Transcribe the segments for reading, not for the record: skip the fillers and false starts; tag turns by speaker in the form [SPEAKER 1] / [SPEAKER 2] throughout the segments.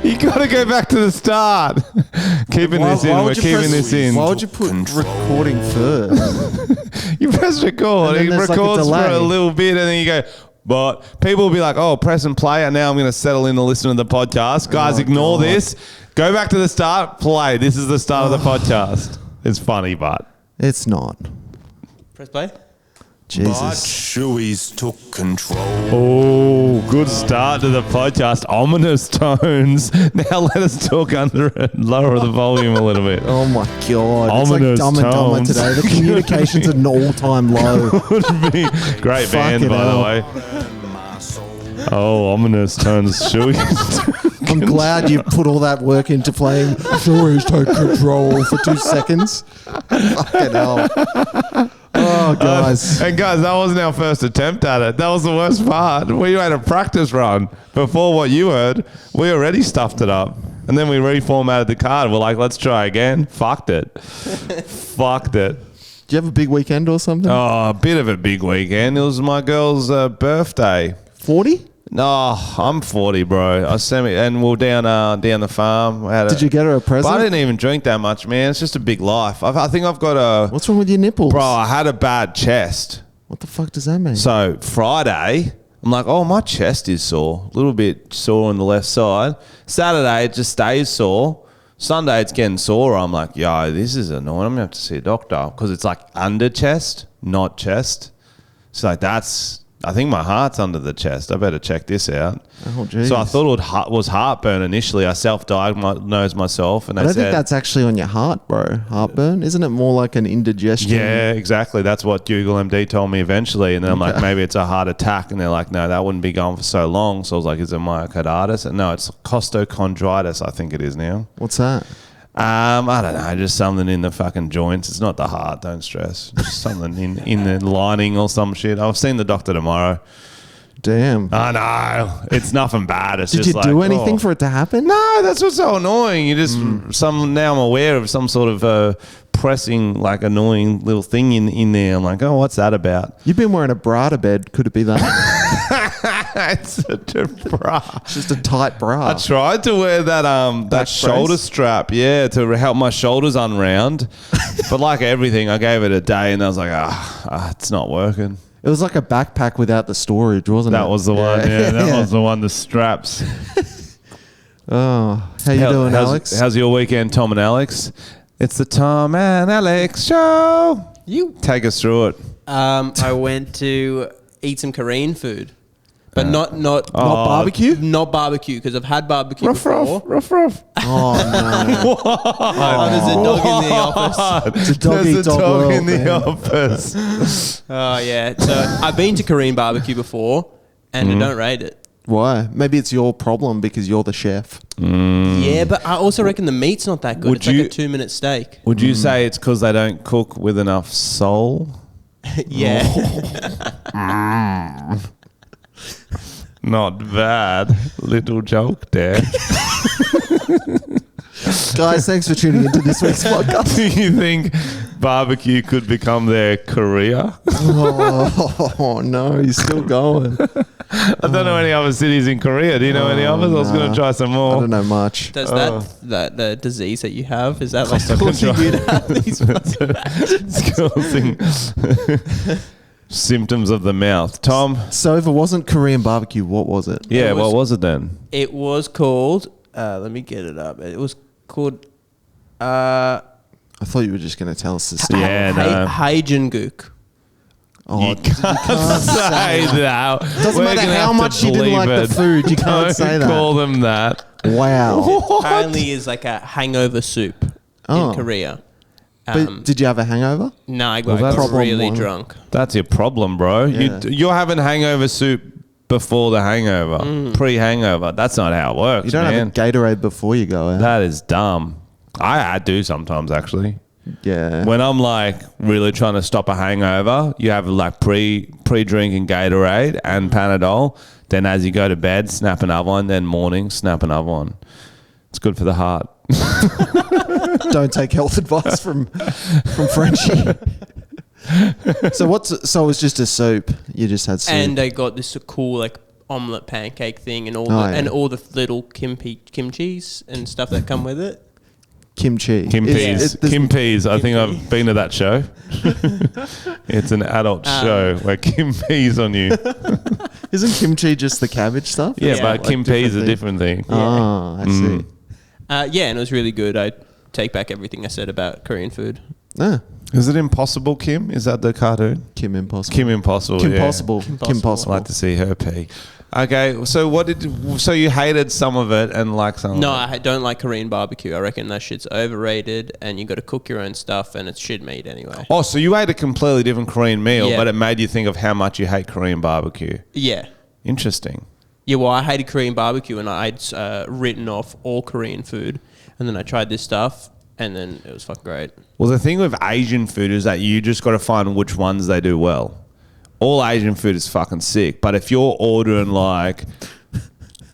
[SPEAKER 1] You got to go back to the start. Keeping this in. We're keeping this in.
[SPEAKER 2] Why would you put recording first?
[SPEAKER 1] You press record. It records for a little bit, and then you go. But people will be like, "Oh, press and play," and now I'm going to settle in to listen to the podcast. Guys, ignore this. Go back to the start. Play. This is the start of the podcast. It's funny, but
[SPEAKER 2] it's not.
[SPEAKER 3] Press play.
[SPEAKER 2] Jesus.
[SPEAKER 4] But Chewies took control.
[SPEAKER 1] Oh, good start to the podcast. Ominous tones. Now let us talk under it. Lower the volume a little bit.
[SPEAKER 2] Oh my God.
[SPEAKER 1] Ominous
[SPEAKER 2] it's like Dumb and Dumber
[SPEAKER 1] tones.
[SPEAKER 2] today. The communication's at an all-time low.
[SPEAKER 1] Great band, by the way. Oh, ominous tones.
[SPEAKER 2] I'm glad you put all that work into playing Chewies Take Control for 2 seconds. Fucking hell. Oh, guys.
[SPEAKER 1] And guys, that wasn't our first attempt at it. That was the worst part. We had a practice run before what you heard. We already stuffed it up. And then we reformatted the card. We're like, let's try again. Fucked it. Fucked it.
[SPEAKER 2] Do you have a big weekend or something?
[SPEAKER 1] Oh, a bit of a big weekend. It was my girl's birthday.
[SPEAKER 2] 40?
[SPEAKER 1] No, I'm 40, bro. And we're down the farm.
[SPEAKER 2] Did you get her a present?
[SPEAKER 1] But I didn't even drink that much, man. It's just a big life. I think I've got a...
[SPEAKER 2] What's wrong with your nipples?
[SPEAKER 1] Bro, I had a bad chest.
[SPEAKER 2] What the fuck does that mean?
[SPEAKER 1] So Friday, I'm like, oh, my chest is sore. A little bit sore on the left side. Saturday, it just stays sore. Sunday, it's getting sore. I'm like, yo, this is annoying. I'm going to have to see a doctor because it's like under chest, not chest. So like I think my heart's under the chest. I better check this out.
[SPEAKER 2] Oh, geez.
[SPEAKER 1] So I thought it was heartburn initially. I self-diagnosed myself. And
[SPEAKER 2] I don't think that's actually on your heart, bro. Heartburn? Isn't it more like an indigestion?
[SPEAKER 1] Yeah, exactly. That's what Google MD told me eventually. And then I'm like, maybe it's a heart attack. And they're like, no, that wouldn't be going for so long. So I was like, is it myocarditis? And no, it's costochondritis, I think it is now.
[SPEAKER 2] What's that?
[SPEAKER 1] I don't know, just something in the fucking joints. It's not the heart, don't stress. Just something in the lining or some shit. I've seen the doctor tomorrow.
[SPEAKER 2] Damn.
[SPEAKER 1] I know. It's nothing bad. It's
[SPEAKER 2] Did
[SPEAKER 1] just
[SPEAKER 2] you
[SPEAKER 1] like,
[SPEAKER 2] do anything for it to happen?
[SPEAKER 1] No, that's what's so annoying. You just now I'm aware of some sort of pressing, like, annoying little thing in there. I'm like, oh, what's that about?
[SPEAKER 2] You've been wearing a bra to bed. Could it be that?
[SPEAKER 1] It's such a bra.
[SPEAKER 2] It's just a tight bra.
[SPEAKER 1] I tried to wear that shoulder strap, to help my shoulders unround. But like everything, I gave it a day and I was like, it's not working.
[SPEAKER 2] It was like a backpack without the storage, wasn't it?
[SPEAKER 1] That was the one. Yeah, that was the one. The straps.
[SPEAKER 2] Oh, how you doing, Alex?
[SPEAKER 1] How's your weekend, Tom and Alex? It's the Tom and Alex show. You take us through it.
[SPEAKER 3] I went to eat some Korean food, but not
[SPEAKER 2] barbecue.
[SPEAKER 3] Not barbecue because I've had barbecue before.
[SPEAKER 1] Ruff.
[SPEAKER 2] Oh no!
[SPEAKER 3] There's a dog in the office.
[SPEAKER 2] It's a dog
[SPEAKER 1] There's a dog
[SPEAKER 2] world,
[SPEAKER 1] in the
[SPEAKER 2] man.
[SPEAKER 1] office.
[SPEAKER 3] Oh yeah. So I've been to Korean barbecue before, and I don't rate it.
[SPEAKER 2] Why? Maybe it's your problem because you're the chef.
[SPEAKER 3] Yeah, but I also reckon the meat's not that good. It's like a 2-minute steak.
[SPEAKER 1] Would you say it's because they don't cook with enough soul?
[SPEAKER 3] Yeah.
[SPEAKER 1] Not bad. Little joke there.
[SPEAKER 2] Guys, thanks for tuning into this week's podcast.
[SPEAKER 1] Do you think barbecue could become their career?
[SPEAKER 2] Oh no, you're still going.
[SPEAKER 1] I don't know any other cities in Korea. Do you know any others? I was going to try some more.
[SPEAKER 2] I don't know much.
[SPEAKER 3] Does that the disease that you have, is that like causing you to have these fucking
[SPEAKER 1] It's causing symptoms of the mouth. Tom?
[SPEAKER 2] So if it wasn't Korean barbecue, what was it?
[SPEAKER 1] Yeah, what was it then?
[SPEAKER 3] It was called, let me get it up. It was called,
[SPEAKER 2] I thought you were just going to tell us the story.
[SPEAKER 1] Yeah, no.
[SPEAKER 3] Haejunguk.
[SPEAKER 2] Oh,
[SPEAKER 1] You can't say that.
[SPEAKER 2] Doesn't matter how much you didn't like the food, you can't say that.
[SPEAKER 1] Call them that.
[SPEAKER 2] Wow.
[SPEAKER 3] Apparently is like a hangover soup in Korea.
[SPEAKER 2] But did you have a hangover?
[SPEAKER 3] No, I got really drunk.
[SPEAKER 1] That's your problem, bro.
[SPEAKER 2] Yeah.
[SPEAKER 1] You're having hangover soup before the hangover, pre-hangover. That's not how it works,
[SPEAKER 2] You don't
[SPEAKER 1] man.
[SPEAKER 2] have a Gatorade before you go out.
[SPEAKER 1] That is dumb. I do sometimes, actually.
[SPEAKER 2] Yeah.
[SPEAKER 1] When I'm like really trying to stop a hangover, you have like pre-drinking Gatorade and Panadol. Then as you go to bed, snap another one. Then morning, snap another one. It's good for the heart.
[SPEAKER 2] Don't take health advice from Frenchy. So it was just a soup. You just had soup.
[SPEAKER 3] And I got this cool like omelette pancake thing and
[SPEAKER 2] yeah.
[SPEAKER 3] and all the little kimchis and stuff that come with it.
[SPEAKER 2] Kimchi.
[SPEAKER 1] Kim Peas. Kim Peas. I think
[SPEAKER 3] Kim
[SPEAKER 1] I've been to that show. It's an adult show where Kim Peas on you.
[SPEAKER 2] Isn't kimchi just the cabbage stuff?
[SPEAKER 1] Yeah,
[SPEAKER 3] Yeah.
[SPEAKER 1] but Kim Peas is a different thing.
[SPEAKER 2] Oh, I see.
[SPEAKER 3] Yeah, and it was really good. I take back everything I said about Korean food.
[SPEAKER 2] Ah,
[SPEAKER 1] Is it Impossible Kim? Is that the cartoon?
[SPEAKER 2] Kim Impossible.
[SPEAKER 1] Kim Impossible.
[SPEAKER 2] Kim
[SPEAKER 1] yeah.
[SPEAKER 2] Possible. Kim Possible.
[SPEAKER 1] I'd like to see her pee. Okay, so so you hated some of it and like some
[SPEAKER 3] No,
[SPEAKER 1] of it?
[SPEAKER 3] I don't like Korean barbecue. I reckon that shit's overrated, and you got to cook your own stuff, and it's shit meat anyway.
[SPEAKER 1] Oh, so you ate a completely different Korean meal,
[SPEAKER 3] Yeah.
[SPEAKER 1] but it made you think of how much you hate Korean barbecue.
[SPEAKER 3] Yeah.
[SPEAKER 1] Interesting.
[SPEAKER 3] Yeah, well, I hated Korean barbecue, and I'd written off all Korean food, and then I tried this stuff, and then it was fucking great.
[SPEAKER 1] Well, the thing with Asian food is that you just got to find which ones they do well. All Asian food is fucking sick, but if you're ordering like...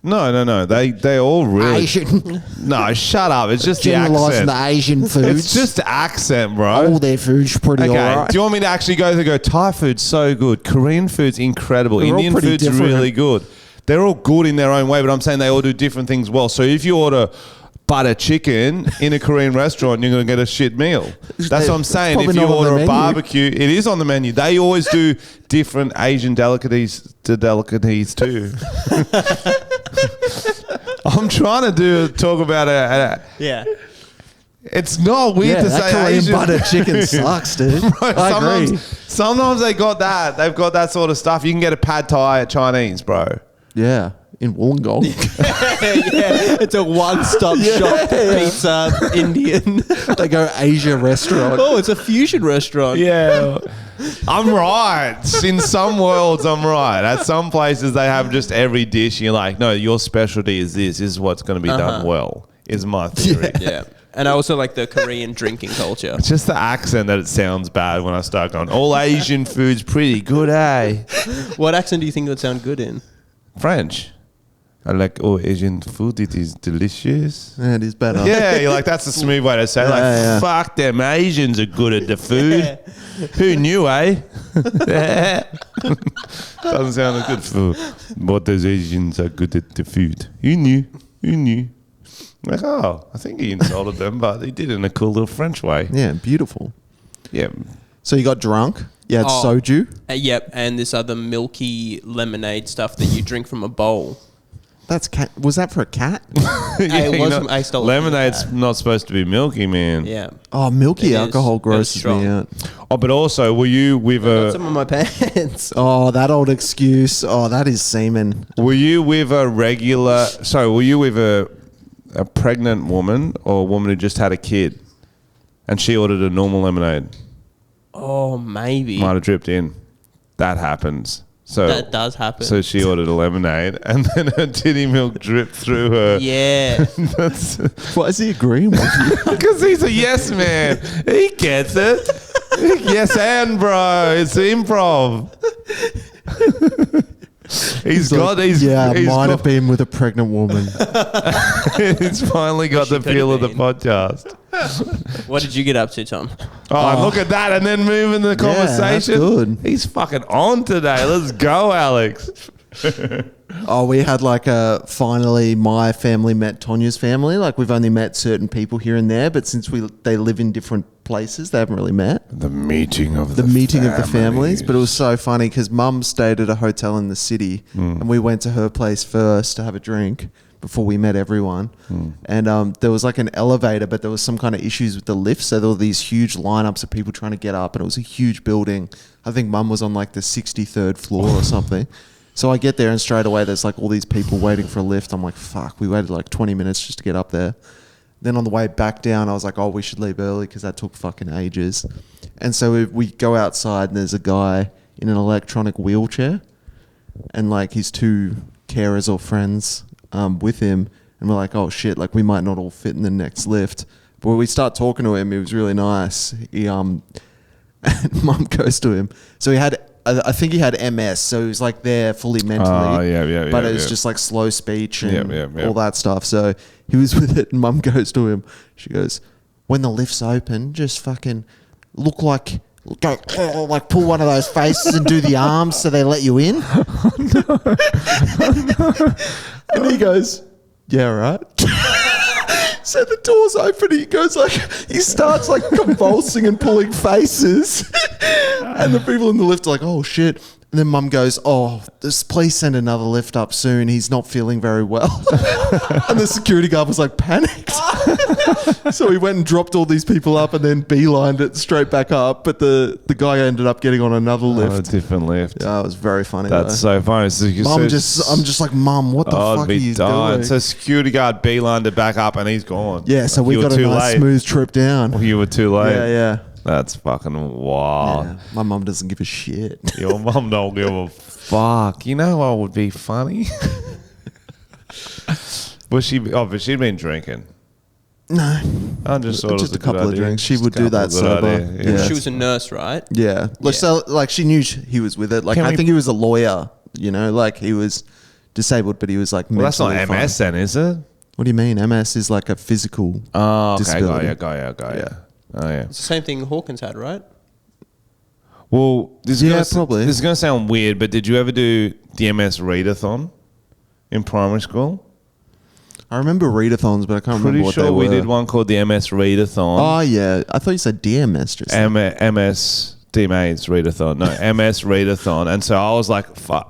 [SPEAKER 1] No. They all really...
[SPEAKER 2] Asian.
[SPEAKER 1] No, shut up. It's just the
[SPEAKER 2] Generalising
[SPEAKER 1] accent.
[SPEAKER 2] the Asian foods.
[SPEAKER 1] It's just the accent, bro.
[SPEAKER 2] all their food's pretty
[SPEAKER 1] Okay,
[SPEAKER 2] alright.
[SPEAKER 1] do you want me to actually go Thai food's so good, Korean food's incredible,
[SPEAKER 2] They're all
[SPEAKER 1] Indian
[SPEAKER 2] pretty
[SPEAKER 1] food's
[SPEAKER 2] different.
[SPEAKER 1] really good. They're all good in their own way, but I'm saying they all do different things well. So if you order butter chicken in a Korean restaurant, you're going to get a shit meal. That's what I'm saying. If
[SPEAKER 2] probably
[SPEAKER 1] you
[SPEAKER 2] not on the
[SPEAKER 1] order a
[SPEAKER 2] menu.
[SPEAKER 1] barbecue, it is on the menu. They always do different Asian delicacies too. I'm trying to talk about
[SPEAKER 3] Yeah.
[SPEAKER 1] it's not weird
[SPEAKER 2] Yeah,
[SPEAKER 1] to
[SPEAKER 2] that
[SPEAKER 1] say
[SPEAKER 2] Korean
[SPEAKER 1] Asian.
[SPEAKER 2] butter chicken sucks, dude. I agree.
[SPEAKER 1] Sometimes they got that. They've got that sort of stuff. You can get a pad thai at Chinese, bro.
[SPEAKER 2] Yeah, in Wollongong.
[SPEAKER 3] Yeah, it's a one-stop shop pizza Indian.
[SPEAKER 2] They go Asia restaurant.
[SPEAKER 3] Oh, it's a fusion restaurant.
[SPEAKER 1] Yeah. I'm right. In some worlds, I'm right. At some places, they have just every dish. You're like, no, your specialty is this. This is what's going to be done well, is my theory.
[SPEAKER 3] Yeah. And I also like the Korean drinking culture.
[SPEAKER 1] It's just the accent that it sounds bad when I start going, all Asian food's pretty good, eh?
[SPEAKER 3] What accent do you think would sound good in?
[SPEAKER 1] French. I like all Asian food. It is delicious.
[SPEAKER 2] Yeah, it is better.
[SPEAKER 1] Yeah, you're like, that's a smooth way to say it. Like,
[SPEAKER 2] Yeah.
[SPEAKER 1] fuck them Asians are good at the food. Who knew, eh? Doesn't sound like good food. But those Asians are good at the food. Who knew? Like, oh, I think he insulted them, but he did it in a cool little French way.
[SPEAKER 2] Yeah, beautiful.
[SPEAKER 1] Yeah.
[SPEAKER 2] So you got drunk? You had
[SPEAKER 3] Oh.
[SPEAKER 2] soju?
[SPEAKER 3] Yep, and this other milky lemonade stuff that you drink from a bowl.
[SPEAKER 2] That's cat. Was that for a cat?
[SPEAKER 3] It
[SPEAKER 1] you
[SPEAKER 3] was
[SPEAKER 1] know,
[SPEAKER 3] from- I stole it from
[SPEAKER 1] lemonade's
[SPEAKER 3] the
[SPEAKER 1] not supposed to be milky, man.
[SPEAKER 3] Yeah.
[SPEAKER 2] Oh, milky
[SPEAKER 3] It is.
[SPEAKER 2] alcohol
[SPEAKER 3] It was
[SPEAKER 2] grosses me
[SPEAKER 3] strong.
[SPEAKER 2] out.
[SPEAKER 1] Oh, but also, were you with
[SPEAKER 3] Got some of my pants.
[SPEAKER 2] Oh, that old excuse. Oh, that is semen.
[SPEAKER 1] Were you with a pregnant woman or a woman who just had a kid, and she ordered a normal lemonade?
[SPEAKER 3] Oh, maybe.
[SPEAKER 1] Might have dripped in. That happens. So
[SPEAKER 3] That does happen.
[SPEAKER 1] So she ordered a lemonade, and then her titty milk dripped through her.
[SPEAKER 3] Yeah.
[SPEAKER 1] That's
[SPEAKER 2] Why is he agreeing with you?
[SPEAKER 1] because he's a yes man. He gets it. Yes, and bro, it's improv. He's
[SPEAKER 2] might have been with a pregnant woman.
[SPEAKER 1] He's finally got the
[SPEAKER 3] could
[SPEAKER 1] feel of
[SPEAKER 3] have
[SPEAKER 1] the
[SPEAKER 3] been.
[SPEAKER 1] podcast.
[SPEAKER 3] What did you get up to, Tom?
[SPEAKER 1] Oh, look at that, and then moving the
[SPEAKER 2] that's
[SPEAKER 1] conversation.
[SPEAKER 2] good.
[SPEAKER 1] He's fucking on today. Let's go, Alex.
[SPEAKER 2] Oh, we had finally my family met Tonya's family. Like we've only met certain people here and there, but since they live in different places, they haven't really met.
[SPEAKER 1] The meeting of
[SPEAKER 2] The meeting of the families, but it was so funny because Mum stayed at a hotel in the city, and we went to her place first to have a drink before we met everyone. And there was like an elevator, but there was some kind of issues with the lift, so there were these huge lineups of people trying to get up, and it was a huge building. I think Mum was on like the 63rd floor or something. So I get there and straight away there's like all these people waiting for a lift. I'm like, fuck, we waited like 20 minutes just to get up there. Then on the way back down, I was like, oh, we should leave early because that took fucking ages. And so we go outside and there's a guy in an electronic wheelchair and like his two carers or friends with him. And we're like, oh shit, like we might not all fit in the next lift. But when we start talking to him, he was really nice. And Mum goes to him. So I think he had MS, so he was like there fully mentally. But it was just like slow speech and all that stuff. So he was with it, and Mum goes to him. She goes, "When the lift's open, just fucking look like go, oh, like pull one of those faces and do the arms so they let you in? And he goes, yeah, right. So the door's open. He goes like, he starts like convulsing and pulling faces. And the people in the lift are like, oh shit. And then mum goes, oh, please send another lift up soon. He's not feeling very well. And the security guard was like panicked. So he went and dropped all these people up and then beelined it straight back up. But the guy ended up getting on another lift.
[SPEAKER 1] A different lift.
[SPEAKER 2] Yeah, it was very funny.
[SPEAKER 1] That's so funny. So
[SPEAKER 2] I'm just like, Mum, what the fuck are you doing?
[SPEAKER 1] So security guard beelined it back up and he's gone.
[SPEAKER 2] Yeah, so we got a nice smooth trip down.
[SPEAKER 1] Well, you were too late.
[SPEAKER 2] Yeah.
[SPEAKER 1] That's fucking wild.
[SPEAKER 2] Yeah, my mum doesn't give a shit.
[SPEAKER 1] Your mum don't give a fuck. You know what would be funny? Was she? Oh, but she'd been drinking.
[SPEAKER 2] No,
[SPEAKER 1] I just thought
[SPEAKER 2] just
[SPEAKER 1] it was
[SPEAKER 2] a couple of
[SPEAKER 1] idea.
[SPEAKER 2] drinks. She
[SPEAKER 1] Just
[SPEAKER 2] would
[SPEAKER 1] a
[SPEAKER 2] do
[SPEAKER 1] couple
[SPEAKER 2] that
[SPEAKER 1] of good
[SPEAKER 2] sober.
[SPEAKER 1] idea.
[SPEAKER 2] Yeah.
[SPEAKER 3] She was a nurse, right?
[SPEAKER 2] Yeah. Like, so, like, she knew he was with it. Like,
[SPEAKER 1] Can
[SPEAKER 2] I
[SPEAKER 1] we-
[SPEAKER 2] think he was a lawyer, you know, like he was disabled, but he was like
[SPEAKER 1] Well, that's not
[SPEAKER 2] mentally
[SPEAKER 1] MS
[SPEAKER 2] fine.
[SPEAKER 1] then, is it?
[SPEAKER 2] What do you mean? MS is like a physical
[SPEAKER 1] Oh, okay.
[SPEAKER 2] disability.
[SPEAKER 1] Got ya. Oh, yeah.
[SPEAKER 3] It's the same thing Hawkins had, right?
[SPEAKER 1] Well, this is
[SPEAKER 2] Yeah,
[SPEAKER 1] gonna,
[SPEAKER 2] probably.
[SPEAKER 1] This is going to sound weird, but did you ever do the MS readathon in primary school?
[SPEAKER 2] I remember readathons, but I can't remember
[SPEAKER 1] Pretty
[SPEAKER 2] what
[SPEAKER 1] sure
[SPEAKER 2] they
[SPEAKER 1] we
[SPEAKER 2] were.
[SPEAKER 1] did one called the MS readathon.
[SPEAKER 2] Oh, yeah. I thought you said DMS just
[SPEAKER 1] MS DMA's readathon. No, MS readathon. And so I was like,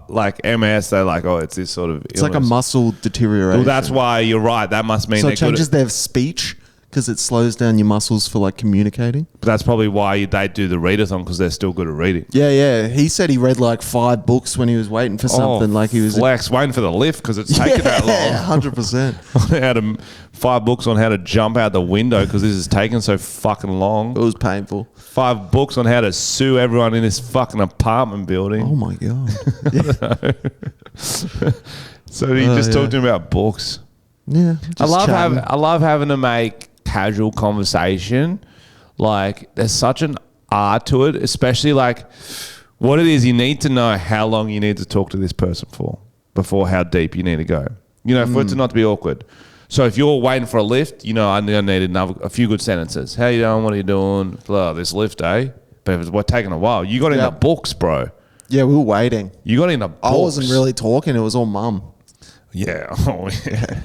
[SPEAKER 1] like MS, they're like, oh, it's this sort of
[SPEAKER 2] It's like a
[SPEAKER 1] illness.
[SPEAKER 2] muscle deterioration.
[SPEAKER 1] Well, that's why you're right. That must mean
[SPEAKER 2] So
[SPEAKER 1] they're
[SPEAKER 2] it
[SPEAKER 1] good
[SPEAKER 2] changes
[SPEAKER 1] at,
[SPEAKER 2] their speech because it slows down your muscles for like communicating.
[SPEAKER 1] but that's probably why they do the readathon, because they're still good at reading.
[SPEAKER 2] Yeah. He said he read like 5 books when he was waiting for something. Like he was
[SPEAKER 1] flex, waiting for the lift because it's taken that long.
[SPEAKER 2] 100%.
[SPEAKER 1] How to 5 books on how to jump out the window because this is taking so fucking long.
[SPEAKER 2] It was painful.
[SPEAKER 1] 5 books on how to sue everyone in this fucking apartment building.
[SPEAKER 2] Oh my god.
[SPEAKER 1] So he just talked to him about books.
[SPEAKER 2] Yeah.
[SPEAKER 1] I
[SPEAKER 2] chatting.
[SPEAKER 1] love having to make casual conversation. Like there's such an art to it, especially like what it is. You need to know how long you need to talk to this person for before how deep you need to go. You know, for it to not to be awkward. So if you're waiting for a lift, you know, I need a few good sentences. How you doing? What are you doing? Blah, this lift, eh? But if it's taking a while, you got into books, bro.
[SPEAKER 2] Yeah, we were waiting.
[SPEAKER 1] You got into books.
[SPEAKER 2] I wasn't really talking. It was all mum.
[SPEAKER 1] Yeah. Oh, yeah.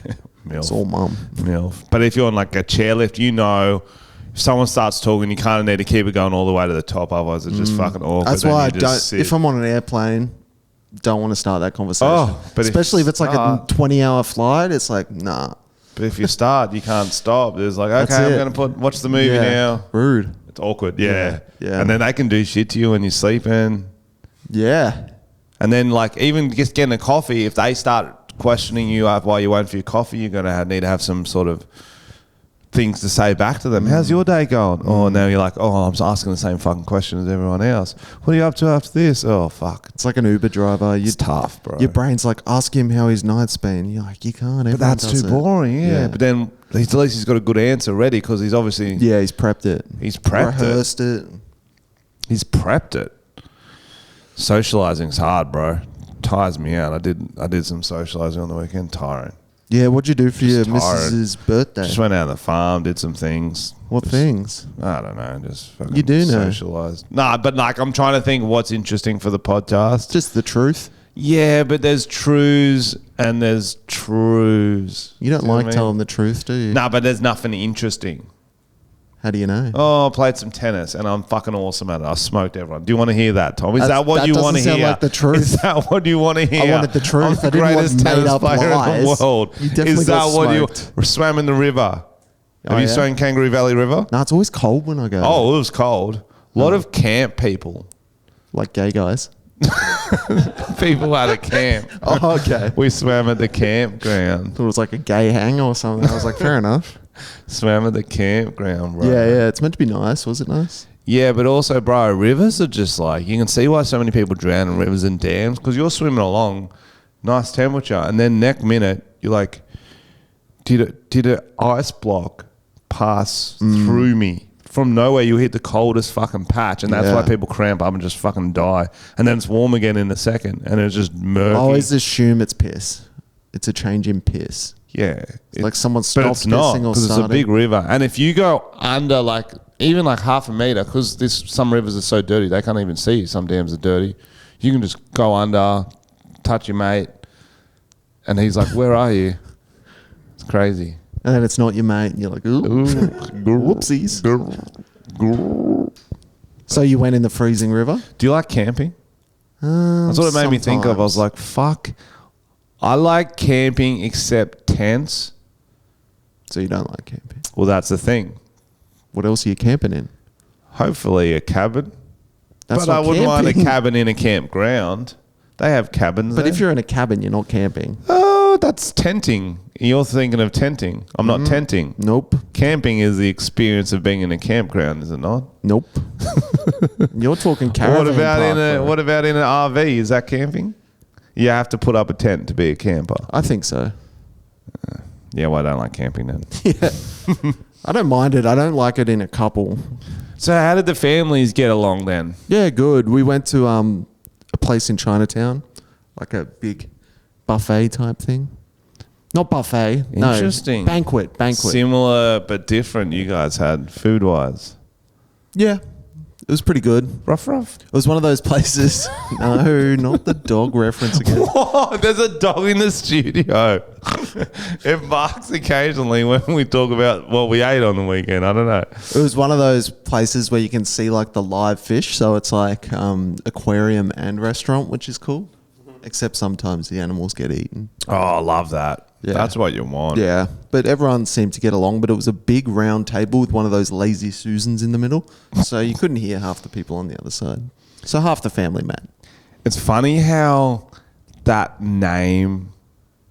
[SPEAKER 1] MILF.
[SPEAKER 2] It's all mum.
[SPEAKER 1] MILF. But if you're on like a chairlift, you know, if someone starts talking, you kind of need to keep it going all the way to the top. Otherwise, it's just fucking awkward.
[SPEAKER 2] That's
[SPEAKER 1] Then
[SPEAKER 2] why
[SPEAKER 1] you
[SPEAKER 2] I
[SPEAKER 1] just
[SPEAKER 2] don't.
[SPEAKER 1] sit.
[SPEAKER 2] If I'm on an airplane, don't want to start that conversation.
[SPEAKER 1] Oh, but
[SPEAKER 2] especially if it's like a
[SPEAKER 1] start-
[SPEAKER 2] 20-hour flight, it's like nah.
[SPEAKER 1] But if you start, you can't stop. There's like,
[SPEAKER 2] That's
[SPEAKER 1] okay, I'm
[SPEAKER 2] it.
[SPEAKER 1] going to watch the movie now.
[SPEAKER 2] Rude.
[SPEAKER 1] It's awkward. Yeah.
[SPEAKER 2] Yeah.
[SPEAKER 1] And then they can do shit to you when you're sleeping.
[SPEAKER 2] Yeah.
[SPEAKER 1] And then like even just getting a coffee, if they start questioning you while you're waiting for your coffee, you're going to need to have some sort of things to say back to them. How's your day going? Oh, now you're like, oh, I'm asking the same fucking question as everyone else. What are you up to after this? Oh, fuck.
[SPEAKER 2] It's like an Uber driver.
[SPEAKER 1] It's tough, bro.
[SPEAKER 2] Your brain's like, ask him how his night's been. You're like, you can't.
[SPEAKER 1] But that's too boring, yeah. But then at least he's got a good answer ready because he's obviously...
[SPEAKER 2] Yeah, he's prepped it.
[SPEAKER 1] He's prepped
[SPEAKER 2] Rehearsed it.
[SPEAKER 1] He's prepped it. Socializing's hard, bro. Tires me out. I did some socializing on the weekend. Tiring.
[SPEAKER 2] Yeah, what'd you do for your
[SPEAKER 1] Just tired.
[SPEAKER 2] missus's birthday?
[SPEAKER 1] Just went out on the farm, did some things.
[SPEAKER 2] What things?
[SPEAKER 1] I don't know. Just fucking
[SPEAKER 2] You do know.
[SPEAKER 1] socialized. Nah, but like I'm trying to think what's interesting for the podcast.
[SPEAKER 2] Just the truth.
[SPEAKER 1] Yeah, but there's truths and there's truths.
[SPEAKER 2] You don't
[SPEAKER 1] See what
[SPEAKER 2] like
[SPEAKER 1] I mean?
[SPEAKER 2] telling the truth, do you?
[SPEAKER 1] Nah, but there's nothing interesting.
[SPEAKER 2] How do you know?
[SPEAKER 1] Oh, I played some tennis and I'm fucking awesome at it. I smoked everyone. Do you want to hear that, Tom? Is
[SPEAKER 2] That's-
[SPEAKER 1] that what
[SPEAKER 2] that
[SPEAKER 1] you
[SPEAKER 2] doesn't
[SPEAKER 1] want to
[SPEAKER 2] sound
[SPEAKER 1] hear?
[SPEAKER 2] like the truth.
[SPEAKER 1] Is that what you want to hear?
[SPEAKER 2] I wanted the truth.
[SPEAKER 1] I'm
[SPEAKER 2] I
[SPEAKER 1] the
[SPEAKER 2] didn't want
[SPEAKER 1] greatest tennis
[SPEAKER 2] made-up
[SPEAKER 1] player in the
[SPEAKER 2] lies.
[SPEAKER 1] world.
[SPEAKER 2] You definitely
[SPEAKER 1] Is that
[SPEAKER 2] got
[SPEAKER 1] what
[SPEAKER 2] smoked.
[SPEAKER 1] you swam in the river? Have
[SPEAKER 2] Oh,
[SPEAKER 1] you
[SPEAKER 2] yeah?
[SPEAKER 1] swam Kangaroo Valley River?
[SPEAKER 2] No, it's always cold when I go.
[SPEAKER 1] Oh, it was cold. A lot of camp people.
[SPEAKER 2] Like gay guys.
[SPEAKER 1] People at a camp.
[SPEAKER 2] Oh, okay.
[SPEAKER 1] We swam at the campground.
[SPEAKER 2] Thought it was like a gay hang or something. I was like, fair enough.
[SPEAKER 1] Swam at the campground, bro.
[SPEAKER 2] Yeah. It's meant to be nice. Was it nice?
[SPEAKER 1] Yeah, but also, bro, rivers are just like, you can see why so many people drown in rivers and dams because you're swimming along, nice temperature, and then next minute, you're like, did an ice block pass through me? From nowhere, you hit the coldest fucking patch, and that's
[SPEAKER 2] Yeah.
[SPEAKER 1] why people cramp up and just fucking die. And then it's warm again in a second, and it's just murky.
[SPEAKER 2] I always assume it's piss. It's a change in piss.
[SPEAKER 1] Yeah.
[SPEAKER 2] Like someone
[SPEAKER 1] but
[SPEAKER 2] stopped
[SPEAKER 1] it's not
[SPEAKER 2] pissing or
[SPEAKER 1] because it's a
[SPEAKER 2] starting.
[SPEAKER 1] big river. And if you go under, like, even like half a meter, because some rivers are so dirty they can't even see you. Some dams are dirty. You can just go under, touch your mate, and he's like, "Where are you?" It's crazy.
[SPEAKER 2] And then it's not your mate, and you're like, ooh, whoopsies. So you went in the freezing river?
[SPEAKER 1] Do you like camping? That's what it made me think of. I was like, fuck. I like camping except tents.
[SPEAKER 2] So you don't like camping?
[SPEAKER 1] Well, that's the thing.
[SPEAKER 2] What else are you camping in?
[SPEAKER 1] Hopefully a cabin.
[SPEAKER 2] That's
[SPEAKER 1] But I
[SPEAKER 2] not
[SPEAKER 1] wouldn't want a
[SPEAKER 2] camping.
[SPEAKER 1] cabin in a campground. They have cabins
[SPEAKER 2] But
[SPEAKER 1] there.
[SPEAKER 2] if you're in a cabin, you're not camping.
[SPEAKER 1] Oh, that's tenting. You're thinking of tenting. I'm not tenting.
[SPEAKER 2] Nope.
[SPEAKER 1] Camping is the experience of being in a campground, is it not?
[SPEAKER 2] Nope. You're talking caravan
[SPEAKER 1] What about
[SPEAKER 2] park, bro.
[SPEAKER 1] what about in an RV? Is that camping? You have to put up a tent to be a camper.
[SPEAKER 2] I think so.
[SPEAKER 1] Yeah, well, I don't like camping then.
[SPEAKER 2] I don't mind it. I don't like it in a couple.
[SPEAKER 1] So how did the families get along then?
[SPEAKER 2] Yeah, good. We went to a place in Chinatown, like a big buffet type thing. Not buffet.
[SPEAKER 1] Interesting.
[SPEAKER 2] No, banquet.
[SPEAKER 1] Similar but different you guys had food-wise.
[SPEAKER 2] Yeah. It was pretty good.
[SPEAKER 1] Rough.
[SPEAKER 2] It was one of those places. No, not the dog reference again.
[SPEAKER 1] Whoa, there's a dog in the studio. It barks occasionally when we talk about what we ate on the weekend. I don't know.
[SPEAKER 2] It was one of those places where you can see like the live fish. So it's like aquarium and restaurant, which is cool. Except sometimes the animals get eaten.
[SPEAKER 1] Oh, I love that.
[SPEAKER 2] Yeah.
[SPEAKER 1] That's what you want.
[SPEAKER 2] Yeah, but everyone seemed to get along. But it was a big round table with one of those lazy Susans in the middle. So you couldn't hear half the people on the other side. So half the family met.
[SPEAKER 1] It's funny how that name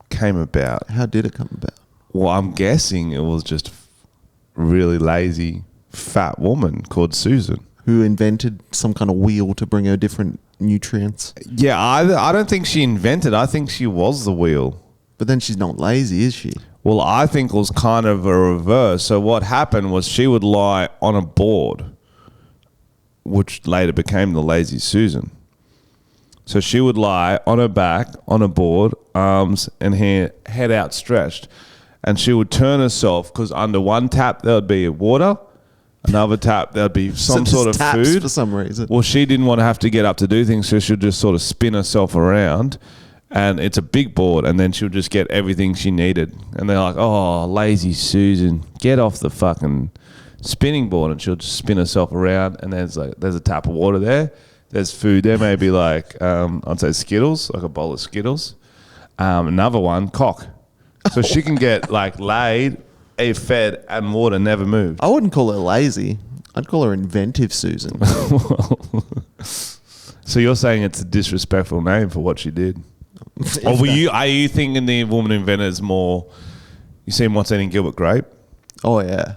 [SPEAKER 1] came about.
[SPEAKER 2] How did it come about?
[SPEAKER 1] Well, I'm guessing it was just a really lazy fat woman called Susan.
[SPEAKER 2] Who invented some kind of wheel to bring her different nutrients.
[SPEAKER 1] Yeah, I don't think she invented. I think she was the wheel.
[SPEAKER 2] But then she's not lazy, is she?
[SPEAKER 1] Well, I think it was kind of a reverse. So what happened was she would lie on a board, which later became the Lazy Susan. So she would lie on her back, on a board, arms and head outstretched. And she would turn herself, because under one tap there would be water, another tap there would be some
[SPEAKER 2] So
[SPEAKER 1] sort
[SPEAKER 2] just
[SPEAKER 1] of
[SPEAKER 2] taps
[SPEAKER 1] food.
[SPEAKER 2] for some reason.
[SPEAKER 1] Well, she didn't want to have to get up to do things, so she'd just sort of spin herself around. And it's a big board, and then she'll just get everything she needed. And they're like, oh, Lazy Susan, get off the fucking spinning board. And she'll just spin herself around, and there's a tap of water there. There's food there, maybe like, I'd say Skittles, like a bowl of Skittles. Another one, cock. So she can get like laid, fed, and water, never moved.
[SPEAKER 2] I wouldn't call her lazy. I'd call her inventive Susan.
[SPEAKER 1] So you're saying it's a disrespectful name for what she did? Or are you thinking the woman inventor is more, you seen What's Eating Gilbert Grape?
[SPEAKER 2] Oh, yeah.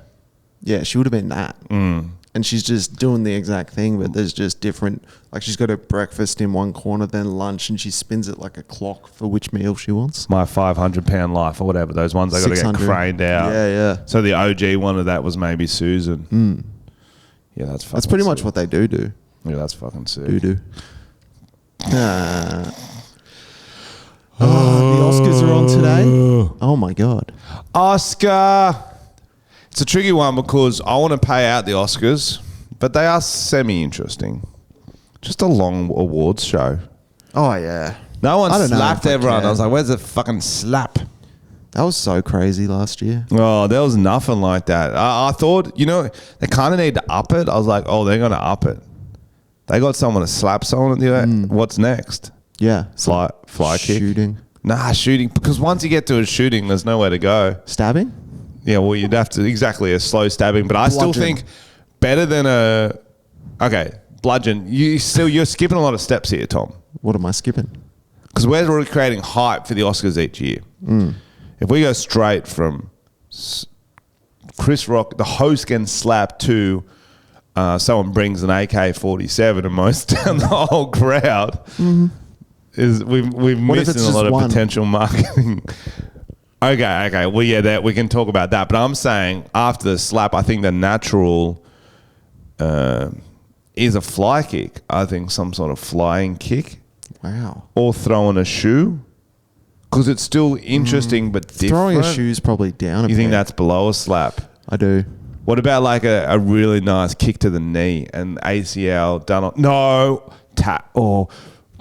[SPEAKER 2] Yeah, she would have been that. And she's just doing the exact thing, but there's just different, like she's got her breakfast in one corner, then lunch, and she spins it like a clock for which meal she wants.
[SPEAKER 1] My 500-pound life or whatever. Those ones they got to get
[SPEAKER 2] 600.
[SPEAKER 1] craned out.
[SPEAKER 2] Yeah.
[SPEAKER 1] So the OG one of that was maybe Susan. Yeah, that's fucking
[SPEAKER 2] That's pretty much
[SPEAKER 1] sick.
[SPEAKER 2] what they do.
[SPEAKER 1] Yeah, that's fucking sick.
[SPEAKER 2] Do. The Oscars are on today. Oh my God.
[SPEAKER 1] Oscar. It's a tricky one because I want to pay out the Oscars, but they are semi-interesting. Just a long awards show.
[SPEAKER 2] Oh yeah.
[SPEAKER 1] No one
[SPEAKER 2] I don't know
[SPEAKER 1] slapped
[SPEAKER 2] if I
[SPEAKER 1] everyone.
[SPEAKER 2] care.
[SPEAKER 1] I was like, where's the fucking slap?
[SPEAKER 2] That was so crazy last year.
[SPEAKER 1] Oh, there was nothing like that. I thought, they kind of need to up it. I was like, oh, they're going to up it. They got someone to slap someone at the end. What's next?
[SPEAKER 2] Yeah.
[SPEAKER 1] Fly kick?
[SPEAKER 2] Shooting.
[SPEAKER 1] Nah, shooting. Because once you get to a shooting, there's nowhere to go.
[SPEAKER 2] Stabbing?
[SPEAKER 1] Yeah, well, you'd have to, exactly, a slow stabbing. But I still
[SPEAKER 2] Bludgeon.
[SPEAKER 1] think better than bludgeon. You're skipping a lot of steps here, Tom.
[SPEAKER 2] What am I skipping?
[SPEAKER 1] Because we're already creating hype for the Oscars each year. If we go straight from Chris Rock, the host getting slapped, to someone brings an AK-47 and mows down the whole crowd, is we've
[SPEAKER 2] What if
[SPEAKER 1] missed
[SPEAKER 2] it's
[SPEAKER 1] a
[SPEAKER 2] just
[SPEAKER 1] lot of
[SPEAKER 2] one?
[SPEAKER 1] potential marketing. Okay. Well, yeah, that we can talk about that. But I'm saying after the slap, I think the natural is a fly kick. I think some sort of flying kick.
[SPEAKER 2] Wow.
[SPEAKER 1] Or throwing a shoe, because it's still interesting but different.
[SPEAKER 2] Throwing a shoe's probably down a
[SPEAKER 1] You think
[SPEAKER 2] peg.
[SPEAKER 1] that's below a slap?
[SPEAKER 2] I do.
[SPEAKER 1] What about like a really nice kick to the knee and ACL done on? No, or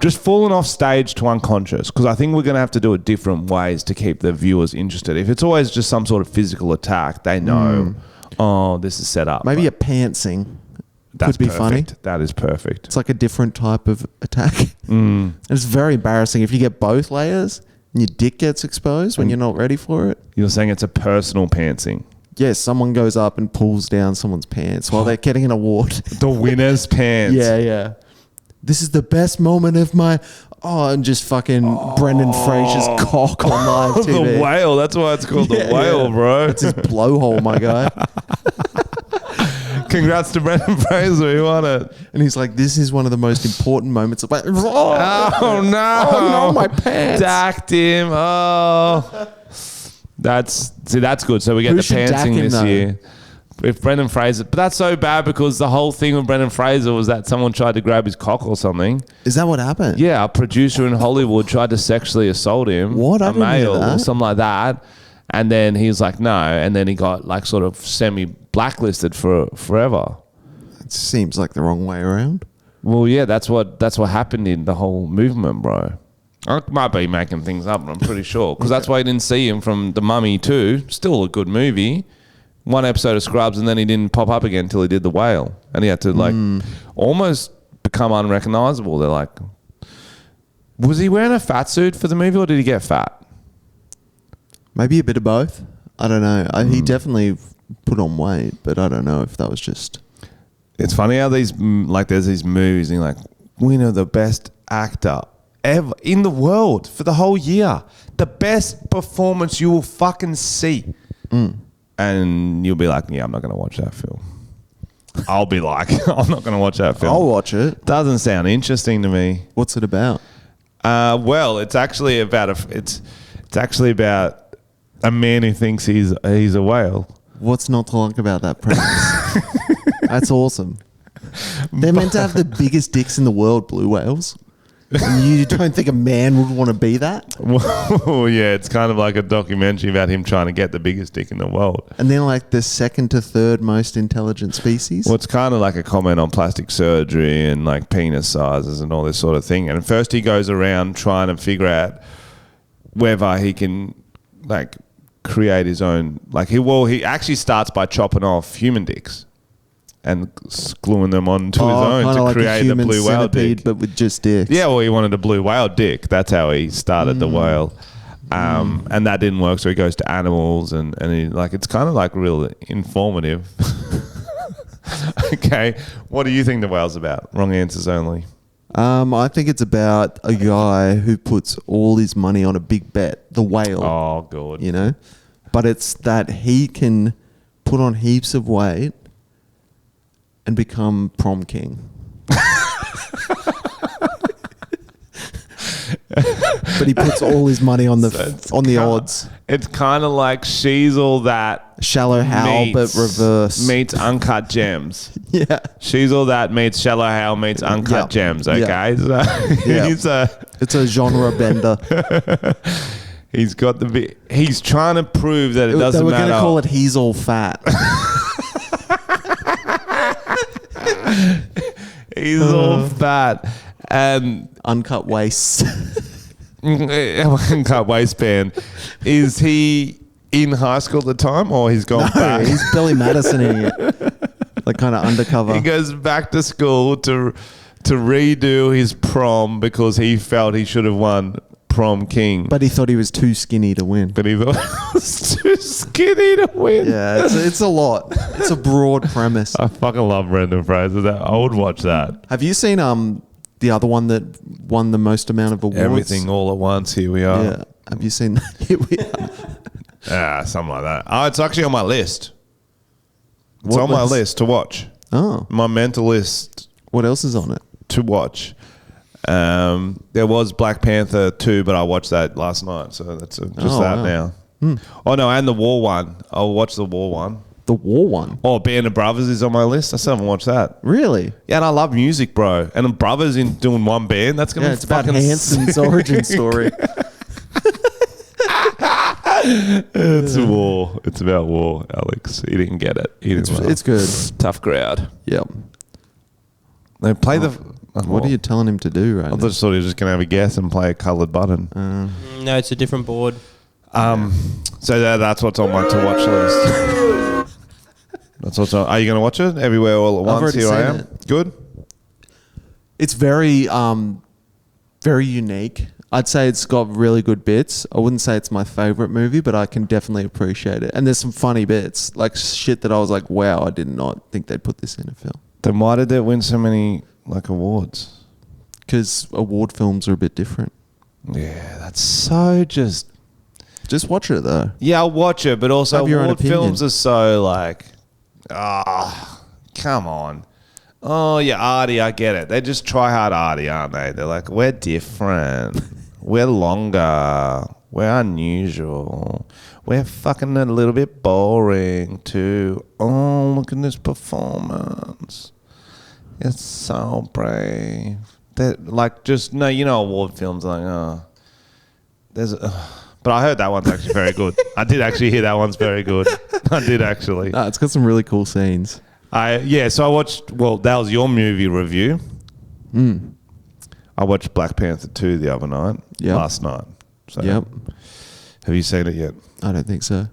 [SPEAKER 1] just falling off stage to unconscious, because I think we're going to have to do it different ways to keep the viewers interested. If it's always just some sort of physical attack, they know, oh, this is set up.
[SPEAKER 2] Maybe a pantsing
[SPEAKER 1] That's
[SPEAKER 2] could be
[SPEAKER 1] perfect.
[SPEAKER 2] funny.
[SPEAKER 1] That is perfect.
[SPEAKER 2] It's like a different type of attack. It's very embarrassing if you get both layers and your dick gets exposed when you're not ready for it.
[SPEAKER 1] You're saying it's a personal pantsing.
[SPEAKER 2] Yes, someone goes up and pulls down someone's pants while they're getting an award.
[SPEAKER 1] The winner's pants.
[SPEAKER 2] Yeah. This is the best moment of my... Oh, and just fucking Brendan Fraser's cock on live TV.
[SPEAKER 1] The whale. That's why it's called the whale, bro.
[SPEAKER 2] It's his blowhole, my guy.
[SPEAKER 1] Congrats to Brendan Fraser. He won it.
[SPEAKER 2] And he's like, this is one of the most important moments of my...
[SPEAKER 1] Oh, no.
[SPEAKER 2] Oh, no, my pants.
[SPEAKER 1] Dacked him. Oh. That's good. So we get
[SPEAKER 2] Who
[SPEAKER 1] the
[SPEAKER 2] should dack
[SPEAKER 1] pantsing
[SPEAKER 2] him,
[SPEAKER 1] this
[SPEAKER 2] though?
[SPEAKER 1] year. If Brendan Fraser... But that's so bad because the whole thing with Brendan Fraser was that someone tried to grab his cock or something.
[SPEAKER 2] Is that what happened?
[SPEAKER 1] Yeah, a producer in Hollywood tried to sexually assault him.
[SPEAKER 2] What? I
[SPEAKER 1] A
[SPEAKER 2] didn't hear
[SPEAKER 1] male
[SPEAKER 2] that.
[SPEAKER 1] or something like that. And then he's like, no. And then he got like sort of semi-blacklisted for forever.
[SPEAKER 2] It seems like the wrong way around.
[SPEAKER 1] Well, yeah, that's what happened in the whole movement, bro. I might be making things up, but I'm pretty sure. Because that's why you didn't see him from The Mummy 2. Still a good movie. One episode of Scrubs, and then he didn't pop up again until he did The Whale. And he had to, like, almost become unrecognizable. They're like... Was he wearing a fat suit for the movie, or did he get fat?
[SPEAKER 2] Maybe a bit of both. I don't know. He definitely put on weight, but I don't know if that was just...
[SPEAKER 1] It's funny how these, like, there's these movies, and you're like, winner, the best actor ever in the world for the whole year. The best performance you will fucking see. And you'll be like, yeah, I'm not going to watch that film. I'll be like, I'm not going to watch that film.
[SPEAKER 2] I'll watch it.
[SPEAKER 1] Doesn't sound interesting to me.
[SPEAKER 2] What's it about?
[SPEAKER 1] Well, it's actually about it's actually about a man who thinks he's a whale.
[SPEAKER 2] What's not to like about that premise? That's awesome. They're meant to have the biggest dicks in the world, blue whales. And you don't think a man would want to be that?
[SPEAKER 1] Well, yeah, it's kind of like a documentary about him trying to get the biggest dick in the world.
[SPEAKER 2] And then like the second to third most intelligent species?
[SPEAKER 1] Well, it's kind of like a comment on plastic surgery and like penis sizes and all this sort of thing. And first he goes around trying to figure out whether he can like create his own, like he actually starts by chopping off human dicks and gluing them onto his own to
[SPEAKER 2] like
[SPEAKER 1] create the blue whale dick.
[SPEAKER 2] but with just dicks.
[SPEAKER 1] Yeah, well, he wanted a blue whale dick. That's how he started the whale. And that didn't work, so he goes to animals and he, like, it's kind of like real informative. Okay, what do you think the whale's about? Wrong answers only.
[SPEAKER 2] I think it's about a guy who puts all his money on a big bet, the whale.
[SPEAKER 1] Oh, God.
[SPEAKER 2] You know? But it's that he can put on heaps of weight and become prom king. But he puts all his money on the odds.
[SPEAKER 1] It's kind of like She's All That
[SPEAKER 2] Shallow Hal, but reverse.
[SPEAKER 1] meets Uncut Gems.
[SPEAKER 2] Yeah.
[SPEAKER 1] She's All That meets Shallow Hal meets Uncut Gems, okay?
[SPEAKER 2] Yeah.
[SPEAKER 1] So
[SPEAKER 2] It's a genre bender.
[SPEAKER 1] he's got he's trying to prove that it doesn't
[SPEAKER 2] They were
[SPEAKER 1] matter.
[SPEAKER 2] going to call it He's All Fat.
[SPEAKER 1] He's all fat and
[SPEAKER 2] Uncut waists.
[SPEAKER 1] uncut waistband. Is he in high school at the time, or he's gone back?
[SPEAKER 2] He's Billy Madison-ing it. Like kind of undercover.
[SPEAKER 1] He goes back to school to redo his prom because he felt he should have won prom king.
[SPEAKER 2] But he thought he was too skinny to win.
[SPEAKER 1] But he thought he was too skinny to win.
[SPEAKER 2] Yeah, it's a lot. It's a broad premise.
[SPEAKER 1] I fucking love Brendan Fraser. I would watch that.
[SPEAKER 2] Have you seen the other one that won the most amount of awards?
[SPEAKER 1] Everything all at once. Here we are.
[SPEAKER 2] Yeah. Have you seen that? Here we are.
[SPEAKER 1] Something like that. Oh, it's actually on my list. It's
[SPEAKER 2] What
[SPEAKER 1] on my
[SPEAKER 2] list?
[SPEAKER 1] list to watch.
[SPEAKER 2] Oh.
[SPEAKER 1] My mental list
[SPEAKER 2] What else is on it?
[SPEAKER 1] to watch. There was Black Panther 2, but I watched that last night, so that's just that
[SPEAKER 2] wow.
[SPEAKER 1] now. Oh no, and the War one. I'll watch the War one.
[SPEAKER 2] The War one.
[SPEAKER 1] Oh, Band of Brothers is on my list. I still haven't watched that.
[SPEAKER 2] Really?
[SPEAKER 1] Yeah, and I love music, bro. And the brothers in doing one band. That's gonna
[SPEAKER 2] Yeah,
[SPEAKER 1] be
[SPEAKER 2] it's about
[SPEAKER 1] fucking
[SPEAKER 2] Hanson's origin story.
[SPEAKER 1] It's war. It's about war, Alex. He didn't get it. He didn't
[SPEAKER 2] It's good.
[SPEAKER 1] Tough crowd.
[SPEAKER 2] Yep.
[SPEAKER 1] They play the.
[SPEAKER 2] What are you telling him to do right
[SPEAKER 1] I just thought he was just going to have a guess and play a coloured button.
[SPEAKER 3] No, it's a different board.
[SPEAKER 1] So that's what's on my to watch list. That's what's on. Are you going to watch it? Everywhere All at Once.
[SPEAKER 2] already
[SPEAKER 1] Here I
[SPEAKER 2] seen
[SPEAKER 1] am.
[SPEAKER 2] it.
[SPEAKER 1] Good.
[SPEAKER 2] It's very, very unique. I'd say it's got really good bits. I wouldn't say it's my favorite movie, but I can definitely appreciate it. And there's some funny bits, like shit that I was like, wow, I did not think they'd put this in a film.
[SPEAKER 1] Then why did it win so many awards?
[SPEAKER 2] Because award films are a bit different.
[SPEAKER 1] Yeah, that's so just.
[SPEAKER 2] Just watch it though.
[SPEAKER 1] Yeah, I'll watch it, but also
[SPEAKER 2] Have your own
[SPEAKER 1] award
[SPEAKER 2] opinion.
[SPEAKER 1] films are so like, come on. Oh, yeah, arty, I get it. They just try hard arty, aren't they? They're like, we're different. We're longer. We're unusual. We're fucking a little bit boring too. Oh, look at this performance. It's so brave. They're like, just, no, award films are like, but I heard that one's actually very good. I did actually hear that one's very good. I did actually.
[SPEAKER 2] No, it's got some really cool scenes.
[SPEAKER 1] So I watched, that was your movie review. I watched Black Panther 2 the other night, last night. So
[SPEAKER 2] Yep.
[SPEAKER 1] Have you seen it yet?
[SPEAKER 2] I don't think so.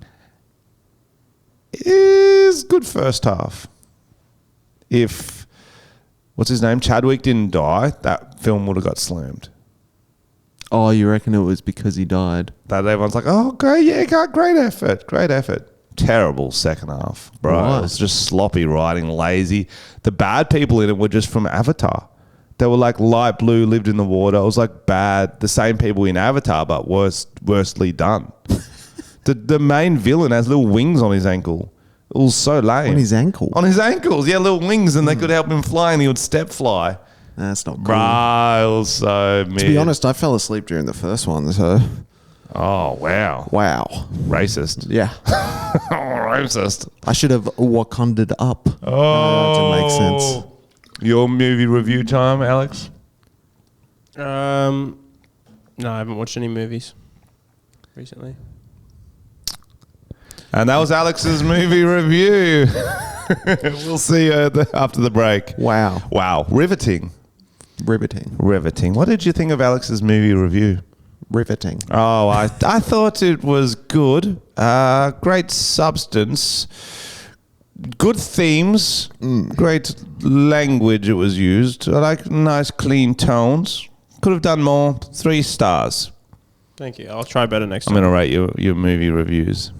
[SPEAKER 1] It is good first half. If, what's his name, Chadwick didn't die, that film would have got slammed.
[SPEAKER 2] Oh, you reckon it was because he died?
[SPEAKER 1] That everyone's like, oh, great, yeah, great effort. Terrible second half, bro.
[SPEAKER 2] Right.
[SPEAKER 1] It was just sloppy writing, lazy. The bad people in it were just from Avatar. They were like light blue, lived in the water. It was like bad. The same people in Avatar, but worstly done. The main villain has little wings on his ankle. It was so lame.
[SPEAKER 2] On his ankle?
[SPEAKER 1] On his ankles, yeah, little wings, and they could help him fly, and he would step fly.
[SPEAKER 2] That's not cool.
[SPEAKER 1] Bro, it was so mid.
[SPEAKER 2] To be honest, I fell asleep during the first one, so...
[SPEAKER 1] Oh, wow.
[SPEAKER 2] Wow.
[SPEAKER 1] Racist.
[SPEAKER 2] Yeah.
[SPEAKER 1] Racist.
[SPEAKER 2] I should have Wakanda'd up.
[SPEAKER 1] Oh.
[SPEAKER 2] To make sense.
[SPEAKER 1] Your movie review time, Alex?
[SPEAKER 3] No, I haven't watched any movies recently.
[SPEAKER 1] And that was Alex's movie review. We'll see you after the break.
[SPEAKER 2] Wow.
[SPEAKER 1] Wow. Riveting.
[SPEAKER 2] Riveting.
[SPEAKER 1] What did you think of Alex's movie review?
[SPEAKER 2] Riveting.
[SPEAKER 1] Oh, I thought it was good. Great substance. Good themes. Great language it was used. I like nice clean tones. Could have done more. 3 stars.
[SPEAKER 3] Thank you. I'll try better next
[SPEAKER 1] I'm
[SPEAKER 3] time.
[SPEAKER 1] going to rate your movie reviews.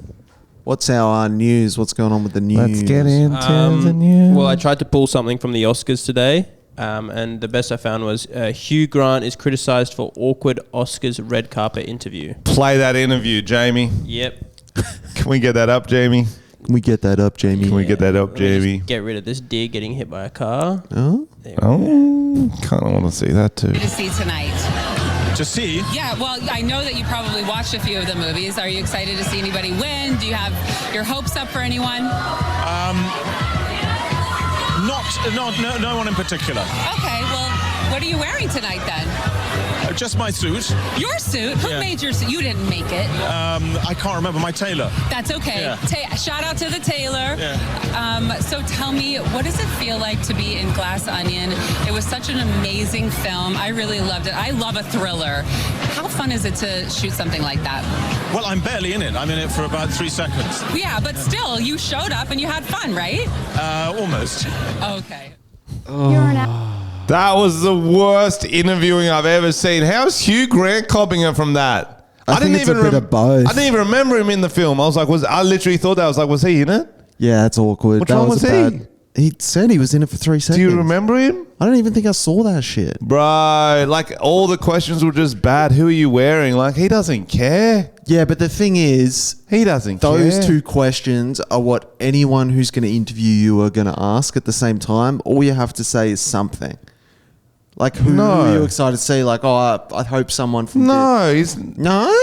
[SPEAKER 2] What's our news? What's going on with the news?
[SPEAKER 1] Let's get into the news.
[SPEAKER 3] Well, I tried to pull something from the Oscars today, and the best I found was Hugh Grant is criticised for awkward Oscars red carpet interview.
[SPEAKER 1] Play that interview, Jamie.
[SPEAKER 3] Yep.
[SPEAKER 1] Can we get that up, Jamie?
[SPEAKER 2] Can we get that up, Jamie?
[SPEAKER 1] Can we get that up,
[SPEAKER 3] Let me just
[SPEAKER 1] Jamie?
[SPEAKER 3] get rid of this deer getting hit by a car.
[SPEAKER 2] Oh?
[SPEAKER 3] There we go.
[SPEAKER 1] Oh, kind of want to see that too.
[SPEAKER 5] To see tonight.
[SPEAKER 4] To see?
[SPEAKER 5] Yeah, well, I know that you probably watched a few of the movies. Are you excited to see anybody win? Do you have your hopes up for anyone?
[SPEAKER 4] No one in particular.
[SPEAKER 5] Okay, well, what are you wearing tonight then?
[SPEAKER 4] Just my suit.
[SPEAKER 5] Your suit? Who
[SPEAKER 4] Yeah.
[SPEAKER 5] made your suit? You didn't make it.
[SPEAKER 4] I can't remember my tailor.
[SPEAKER 5] That's okay.
[SPEAKER 4] Yeah.
[SPEAKER 5] Shout out to the tailor.
[SPEAKER 4] Yeah.
[SPEAKER 5] So tell me, what does it feel like to be in Glass Onion? It was such an amazing film. I really loved it. I love a thriller. How fun is it to shoot something like that?
[SPEAKER 4] Well, I'm barely in it. I'm in it for about 3 seconds.
[SPEAKER 5] Yeah, but still, you showed up and you had fun, right?
[SPEAKER 4] Almost.
[SPEAKER 5] Okay.
[SPEAKER 1] That was the worst interviewing I've ever seen. How's Hugh Grant copping it from that?
[SPEAKER 2] I think it's a bit of both.
[SPEAKER 1] I didn't even remember him in the film. I literally thought that. I was like, was he in it?
[SPEAKER 2] Yeah, that's awkward.
[SPEAKER 1] Which
[SPEAKER 2] that
[SPEAKER 1] one was he?
[SPEAKER 2] He said he was in it for 3 seconds.
[SPEAKER 1] Do you remember him?
[SPEAKER 2] I don't even think I saw that shit.
[SPEAKER 1] Bro, like all the questions were just bad. Who are you wearing? Like he doesn't care.
[SPEAKER 2] Yeah, but the thing is,
[SPEAKER 1] He doesn't care.
[SPEAKER 2] those 2 questions are what anyone who's going to interview you are going to ask at the same time. All you have to say is something. Like, who are you excited to see? Like, I hope someone from...
[SPEAKER 1] No, he's...
[SPEAKER 2] No?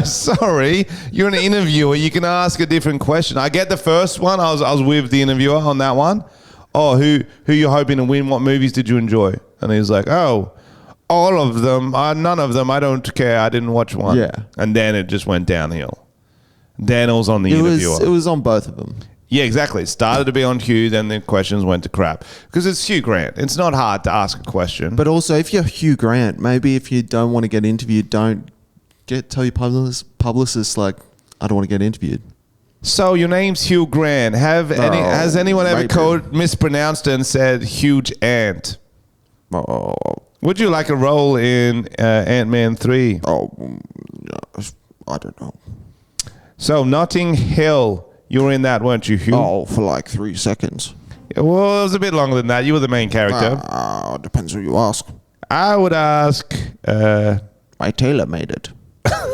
[SPEAKER 1] Sorry, you're an interviewer. You can ask a different question. I get the first one. I was with the interviewer on that one. Oh, who you hoping to win? What movies did you enjoy? And he's like, oh, all of them. None of them. I don't care. I didn't watch one.
[SPEAKER 2] Yeah.
[SPEAKER 1] And then it just went downhill. Then it was on the
[SPEAKER 2] It
[SPEAKER 1] interviewer.
[SPEAKER 2] was on both of them.
[SPEAKER 1] Yeah, exactly. It started to be on Hugh, then the questions went to crap. Because it's Hugh Grant. It's not hard to ask a question.
[SPEAKER 2] But also, if you're Hugh Grant, maybe if you don't want to get interviewed, tell your publicist like, I don't want to get interviewed.
[SPEAKER 1] So your name's Hugh Grant. Has anyone ever mispronounced it and said huge ant?
[SPEAKER 2] Oh,
[SPEAKER 1] Would you like a role in Ant-Man 3?
[SPEAKER 2] I don't know.
[SPEAKER 1] So Notting Hill, you were in that, weren't you, Hugh?
[SPEAKER 2] Oh, for like 3 seconds.
[SPEAKER 1] Well, it was a bit longer than that. You were the main character.
[SPEAKER 2] Depends who you ask.
[SPEAKER 1] I would ask...
[SPEAKER 2] My tailor made it.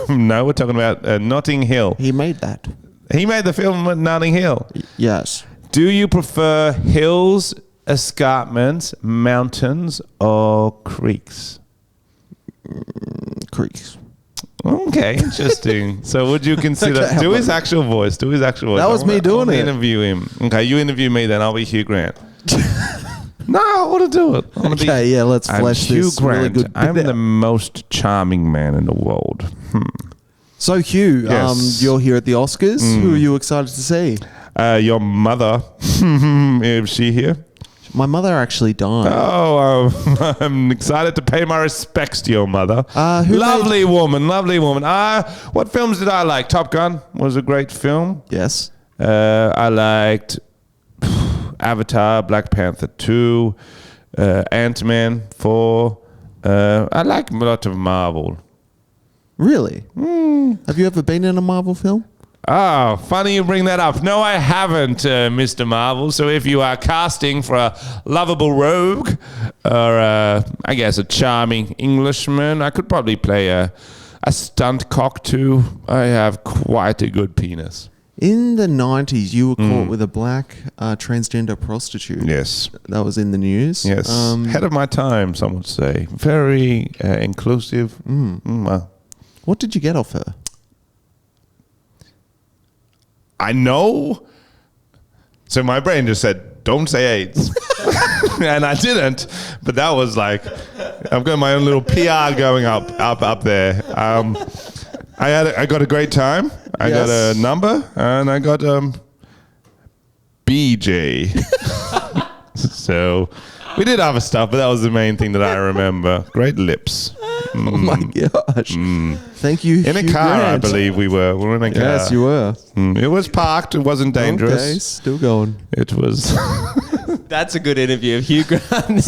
[SPEAKER 1] No, we're talking about Notting Hill.
[SPEAKER 2] He made that.
[SPEAKER 1] He made the film Notting Hill.
[SPEAKER 2] Yes.
[SPEAKER 1] Do you prefer hills, escarpments, mountains, or creeks?
[SPEAKER 2] Creeks.
[SPEAKER 1] Okay, interesting. So would you consider...
[SPEAKER 2] Okay,
[SPEAKER 1] do his actual voice. Do his actual voice.
[SPEAKER 2] That was me doing
[SPEAKER 1] I'll
[SPEAKER 2] it.
[SPEAKER 1] interview him. Okay, you interview me then. I'll be Hugh Grant. No, I want to do it. I wanna be-
[SPEAKER 2] Okay, yeah, let's
[SPEAKER 1] I'm
[SPEAKER 2] flesh
[SPEAKER 1] Hugh
[SPEAKER 2] this
[SPEAKER 1] Grant.
[SPEAKER 2] really good
[SPEAKER 1] I'm
[SPEAKER 2] bit
[SPEAKER 1] the
[SPEAKER 2] out.
[SPEAKER 1] most charming man in the world.
[SPEAKER 2] So, Hugh,
[SPEAKER 1] Yes.
[SPEAKER 2] you're here at the Oscars. Who are you excited to see?
[SPEAKER 1] Your mother, is she here?
[SPEAKER 2] My mother actually died.
[SPEAKER 1] Oh, I'm excited to pay my respects to your mother. Lovely woman. What films did I like? Top Gun was a great film.
[SPEAKER 2] Yes.
[SPEAKER 1] I liked Avatar, Black Panther 2, Ant-Man 4. I like a lot of Marvel.
[SPEAKER 2] Really? Have you ever been in a Marvel film?
[SPEAKER 1] Oh, funny you bring that up. No, I haven't, Mr. Marvel. So if you are casting for a lovable rogue or, I guess, a charming Englishman, I could probably play a stunt cock too. I have quite a good penis.
[SPEAKER 2] In the 90s, you were caught with a black transgender prostitute.
[SPEAKER 1] Yes.
[SPEAKER 2] That was in the news.
[SPEAKER 1] Yes. Ahead of my time, some would say. Very inclusive. Well.
[SPEAKER 2] What did you get off her?
[SPEAKER 1] I know. So my brain just said, don't say AIDS. And I didn't. But that was like, I've got my own little PR going up there. I got a great time. I got a number and I got BJ. So we did other stuff, but that was the main thing that I remember. Great lips.
[SPEAKER 2] Oh my gosh. Thank you.
[SPEAKER 1] In a
[SPEAKER 2] Hugh
[SPEAKER 1] car,
[SPEAKER 2] Grant.
[SPEAKER 1] I believe we were. We were in a car.
[SPEAKER 2] Yes, you were.
[SPEAKER 1] It was parked. It wasn't dangerous.
[SPEAKER 2] Okay, still going.
[SPEAKER 1] It was.
[SPEAKER 3] That's a good interview of Hugh Grant.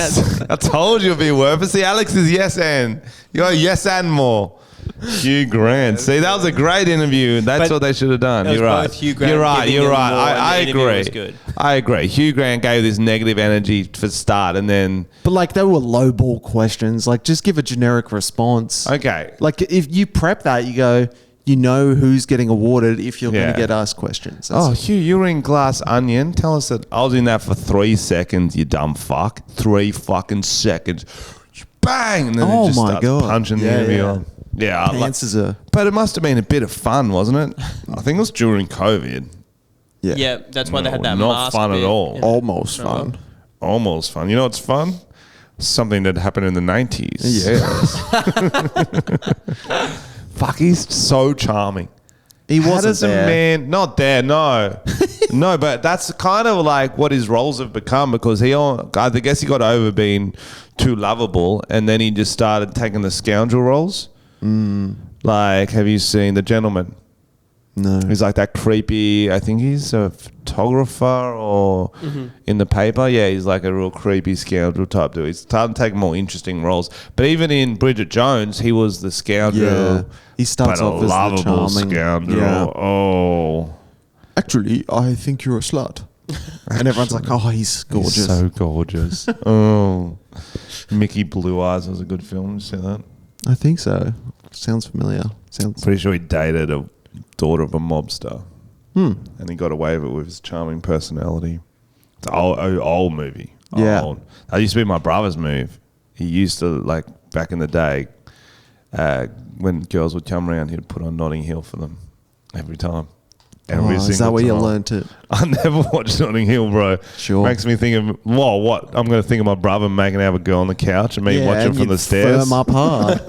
[SPEAKER 1] I told you it'd be worth it. See, Alex is yes and. You're yes and more. Hugh Grant. See, that was a great interview. That's
[SPEAKER 3] But
[SPEAKER 1] what they should have done.
[SPEAKER 3] it was
[SPEAKER 1] You're right.
[SPEAKER 3] both Hugh Grant
[SPEAKER 1] You're right.
[SPEAKER 3] giving
[SPEAKER 1] You're
[SPEAKER 3] him
[SPEAKER 1] right.
[SPEAKER 3] more and
[SPEAKER 1] I
[SPEAKER 3] the interview
[SPEAKER 1] agree.
[SPEAKER 3] was good.
[SPEAKER 1] I agree. Hugh Grant gave this negative energy for the start, and then
[SPEAKER 2] But like they were low ball questions. Like just give a generic response.
[SPEAKER 1] okay.
[SPEAKER 2] Like if you prep that, you go, you know who's getting awarded if you're going
[SPEAKER 1] Yeah.
[SPEAKER 2] to get asked questions.
[SPEAKER 1] Oh, Hugh, you were in Glass Onion. Tell us that. I was in that for 3 seconds, you dumb fuck. 3 fucking seconds. Bang! And then
[SPEAKER 2] Oh
[SPEAKER 1] it just
[SPEAKER 2] my
[SPEAKER 1] starts
[SPEAKER 2] God.
[SPEAKER 1] punching the
[SPEAKER 2] Yeah,
[SPEAKER 1] interview
[SPEAKER 2] yeah.
[SPEAKER 1] on. Yeah, I like,
[SPEAKER 2] Pants is a
[SPEAKER 1] but it must have been a bit of fun, wasn't it? I think it was during COVID.
[SPEAKER 2] yeah,
[SPEAKER 3] Yeah, that's why they had that
[SPEAKER 1] Not
[SPEAKER 3] mask
[SPEAKER 1] fun at
[SPEAKER 3] bit.
[SPEAKER 1] all.
[SPEAKER 3] Yeah.
[SPEAKER 2] almost fun.
[SPEAKER 1] Almost fun. You know what's fun? Something that happened in the 90s.
[SPEAKER 2] Yes.
[SPEAKER 1] Fuck, he's so charming.
[SPEAKER 2] He
[SPEAKER 1] How
[SPEAKER 2] wasn't
[SPEAKER 1] does a
[SPEAKER 2] there.
[SPEAKER 1] man not there? No, no. But that's kind of like what his roles have become because I guess he got over being too lovable, and then he just started taking the scoundrel roles. Like, have you seen The Gentleman?
[SPEAKER 2] No.
[SPEAKER 1] He's like that creepy. I think he's a photographer or in the paper. Yeah, he's like a real creepy scoundrel type dude. He's starting to take more interesting roles. But even in Bridget Jones, he was the scoundrel.
[SPEAKER 2] Yeah. He starts
[SPEAKER 1] but
[SPEAKER 2] off
[SPEAKER 1] a
[SPEAKER 2] as the
[SPEAKER 1] lovable
[SPEAKER 2] charming
[SPEAKER 1] scoundrel.
[SPEAKER 2] Yeah.
[SPEAKER 1] Oh,
[SPEAKER 2] Actually, I think you're a slut. And everyone's like, oh, he's gorgeous.
[SPEAKER 1] he's so gorgeous. Oh, Mickey Blue Eyes was a good film. Did you see that?
[SPEAKER 2] I think so. Sounds familiar. Sounds.
[SPEAKER 1] Pretty sure he dated a daughter of a mobster. And he got away with it with his charming personality. It's an old movie.
[SPEAKER 2] Yeah.
[SPEAKER 1] Old. That used to be my brother's move. He used to, like, back in the day, when girls would come around, he'd put on Notting Hill for them every time. Every
[SPEAKER 2] Is that where you learnt it?
[SPEAKER 1] I never watched Notting Hill, bro.
[SPEAKER 2] Sure.
[SPEAKER 1] Makes me think of, whoa, what? I'm going to think of my brother making out with a girl on the couch and me watching
[SPEAKER 2] and
[SPEAKER 1] from the
[SPEAKER 2] you'd
[SPEAKER 1] stairs.
[SPEAKER 2] firm up hard.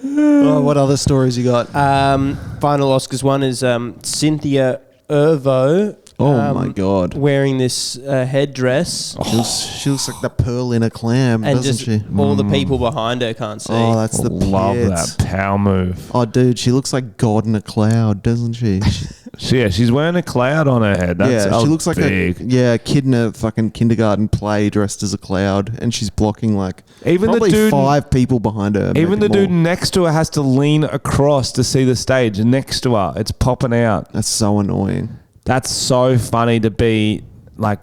[SPEAKER 1] Oh
[SPEAKER 2] right, what other stories you got?
[SPEAKER 3] Final Oscars one is Cynthia Erivo.
[SPEAKER 2] Oh my God.
[SPEAKER 3] Wearing this headdress.
[SPEAKER 2] She looks like the pearl in a clam,
[SPEAKER 3] And
[SPEAKER 2] doesn't
[SPEAKER 3] just
[SPEAKER 2] she?
[SPEAKER 3] all the people behind her can't see.
[SPEAKER 2] Oh, that's the
[SPEAKER 1] Love
[SPEAKER 2] pits.
[SPEAKER 1] that power move.
[SPEAKER 2] Oh, dude, she looks like God in a cloud, doesn't she?
[SPEAKER 1] She's wearing a cloud on her head. That's
[SPEAKER 2] She looks like
[SPEAKER 1] big.
[SPEAKER 2] a kid in a fucking kindergarten play dressed as a cloud, and she's blocking like
[SPEAKER 1] Even the
[SPEAKER 2] probably
[SPEAKER 1] dude-
[SPEAKER 2] 5 people behind her.
[SPEAKER 1] Even
[SPEAKER 2] maybe
[SPEAKER 1] the dude
[SPEAKER 2] more.
[SPEAKER 1] next to her has to lean across to see the stage next to her. It's popping out.
[SPEAKER 2] That's so annoying.
[SPEAKER 1] That's so funny to be like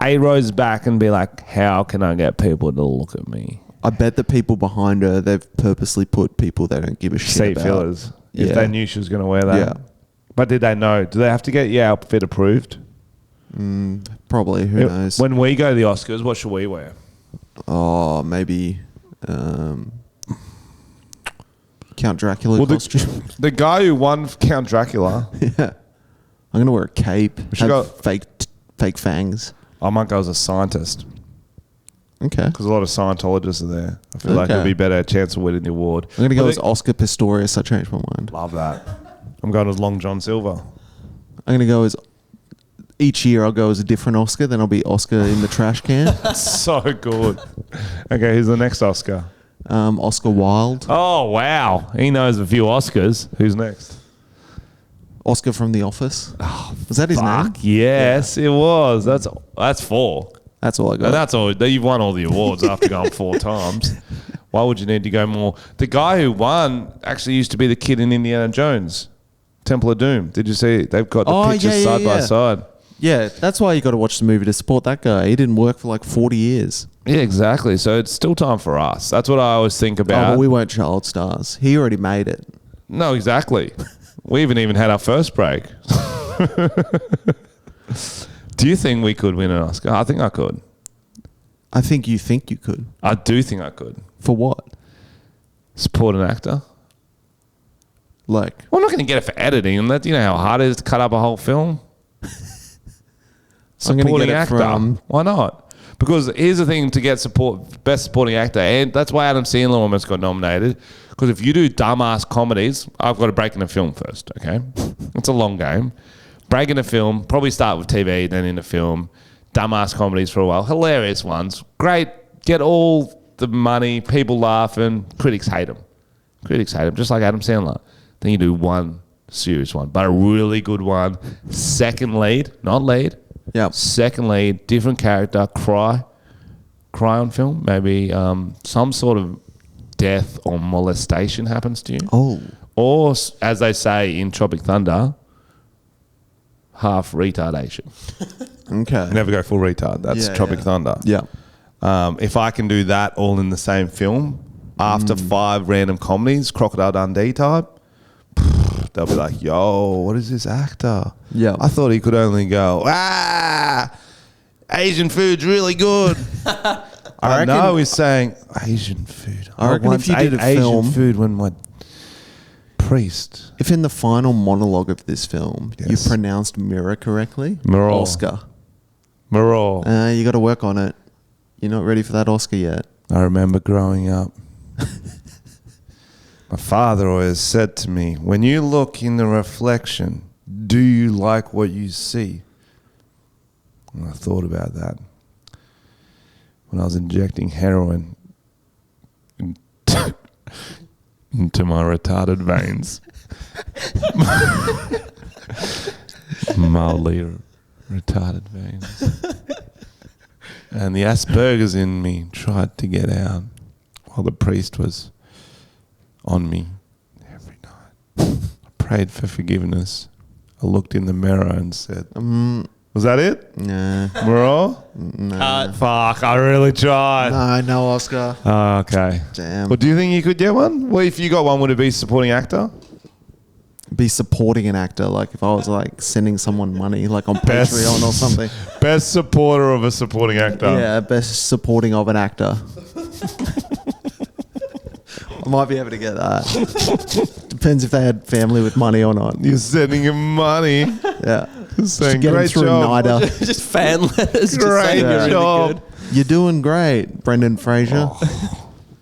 [SPEAKER 1] 8 rows back and be like, how can I get people to look at me?
[SPEAKER 2] I bet the people behind her, they've purposely put people they don't give a shit
[SPEAKER 1] Seat
[SPEAKER 2] about.
[SPEAKER 1] fillers. If
[SPEAKER 2] Yeah.
[SPEAKER 1] they knew she was going to wear that.
[SPEAKER 2] Yeah.
[SPEAKER 1] But did they know? Do they have to get your outfit approved?
[SPEAKER 2] Probably, who knows?
[SPEAKER 1] When we go to the Oscars, what should we wear?
[SPEAKER 2] Oh, maybe Count Dracula costume.
[SPEAKER 1] The guy who won Count Dracula,
[SPEAKER 2] Yeah. I'm going to wear a cape.
[SPEAKER 1] should
[SPEAKER 2] Have
[SPEAKER 1] go-
[SPEAKER 2] fake fangs.
[SPEAKER 1] I might go as a scientist
[SPEAKER 2] Okay.
[SPEAKER 1] because a lot of Scientologists are there. I feel like
[SPEAKER 2] Okay.
[SPEAKER 1] it'd be better chance of winning the award.
[SPEAKER 2] I'm going to go
[SPEAKER 1] I
[SPEAKER 2] as
[SPEAKER 1] think-
[SPEAKER 2] Oscar Pistorius. I changed my mind.
[SPEAKER 1] Love that. I'm going as Long John Silver.
[SPEAKER 2] I'm going to go as... Each year I'll go as a different Oscar. Then I'll be Oscar in the trash can.
[SPEAKER 1] So good. Okay, who's the next Oscar?
[SPEAKER 2] Oscar Wilde.
[SPEAKER 1] Oh, wow. He knows a few Oscars. Who's next?
[SPEAKER 2] Oscar from The Office. Was that his name?
[SPEAKER 1] Fuck, yes, it was. That's 4.
[SPEAKER 2] That's all I got.
[SPEAKER 1] And that's all. You've won all the awards after going 4 times. Why would you need to go more? The guy who won actually used to be the kid in Indiana Jones, Temple of Doom. Did you see? They've got the pictures side by side.
[SPEAKER 2] Yeah, that's why you got to watch the movie to support that guy. He didn't work for like 40 years.
[SPEAKER 1] Yeah, exactly. So it's still time for us. That's what I always think
[SPEAKER 2] Oh,
[SPEAKER 1] about.
[SPEAKER 2] but we weren't child stars. He already made it.
[SPEAKER 1] No, exactly. We haven't even had our first break. Do you think we could win an Oscar? I think I could.
[SPEAKER 2] I think you could.
[SPEAKER 1] I do think I could.
[SPEAKER 2] For what?
[SPEAKER 1] Support an actor.
[SPEAKER 2] Like,
[SPEAKER 1] Well, I'm not going to get it for editing. And that, you know how hard it is to cut up a whole film?
[SPEAKER 2] so I'm going to get it from...
[SPEAKER 1] Why not? Because here's the thing to get best supporting actor, and that's why Adam Sandler almost got nominated. Because if you do dumbass comedies, I've got to break in a film first, okay? It's a long game. Break in a film, probably start with TV, then in a film. Dumbass comedies for a while, hilarious ones. Great, get all the money, people laughing, critics hate them. Critics hate them, just like Adam Sandler. Then you do one serious one, but a really good one. Second lead, not lead.
[SPEAKER 2] Yeah.
[SPEAKER 1] Second lead, different character, cry on film. Maybe some sort of death or molestation happens to you.
[SPEAKER 2] Oh.
[SPEAKER 1] Or, as they say in Tropic Thunder, half retardation.
[SPEAKER 2] Okay.
[SPEAKER 1] Never go full retard. That's
[SPEAKER 2] Yeah,
[SPEAKER 1] Tropic
[SPEAKER 2] yeah.
[SPEAKER 1] Thunder.
[SPEAKER 2] Yeah.
[SPEAKER 1] If I can do that all in the same film, after 5 random comedies, Crocodile Dundee type, they'll be like, yo, what is this actor?
[SPEAKER 2] Yeah.
[SPEAKER 1] I thought he could only go, Asian food's really good. I
[SPEAKER 2] reckon-
[SPEAKER 1] know he's saying Asian food.
[SPEAKER 2] I reckon
[SPEAKER 1] once
[SPEAKER 2] if you did
[SPEAKER 1] ate
[SPEAKER 2] a
[SPEAKER 1] Asian
[SPEAKER 2] film-
[SPEAKER 1] food when my priest.
[SPEAKER 2] If in the final monologue of this film you
[SPEAKER 1] Yes.
[SPEAKER 2] pronounced mirror correctly,
[SPEAKER 1] Mirror.
[SPEAKER 2] Oscar.
[SPEAKER 1] Marol.
[SPEAKER 2] You got to work on it. You're not ready for that Oscar yet.
[SPEAKER 1] I remember growing up. My father always said to me, when you look in the reflection, do you like what you see? And I thought about that when I was injecting heroin into my retarded veins. Mildly retarded veins. And the Asperger's in me tried to get out while the priest was on me every night. I prayed for forgiveness. I looked in the mirror and said, was that it?
[SPEAKER 2] Nah.
[SPEAKER 1] We're all?
[SPEAKER 3] Cut.
[SPEAKER 1] Fuck, I really tried.
[SPEAKER 2] No Oscar.
[SPEAKER 1] Oh, okay.
[SPEAKER 2] Damn.
[SPEAKER 1] Well, do you think you could get one? Well, if you got one, would it be supporting actor?
[SPEAKER 2] Be supporting an actor. Like if I was like sending someone money, like on
[SPEAKER 1] Best-
[SPEAKER 2] Patreon or something.
[SPEAKER 1] Best supporter of a supporting actor.
[SPEAKER 2] Yeah, best supporting of an actor. I might be able to get that. Depends if they had family with money or not.
[SPEAKER 1] You're sending him money.
[SPEAKER 2] Yeah.
[SPEAKER 1] Saying,
[SPEAKER 2] Get him
[SPEAKER 1] great
[SPEAKER 2] through
[SPEAKER 1] job.
[SPEAKER 2] NIDA.
[SPEAKER 3] Just fan letters. Just
[SPEAKER 1] Great
[SPEAKER 3] saying you're really
[SPEAKER 1] job.
[SPEAKER 3] good.
[SPEAKER 2] You're doing great, Brendan Fraser.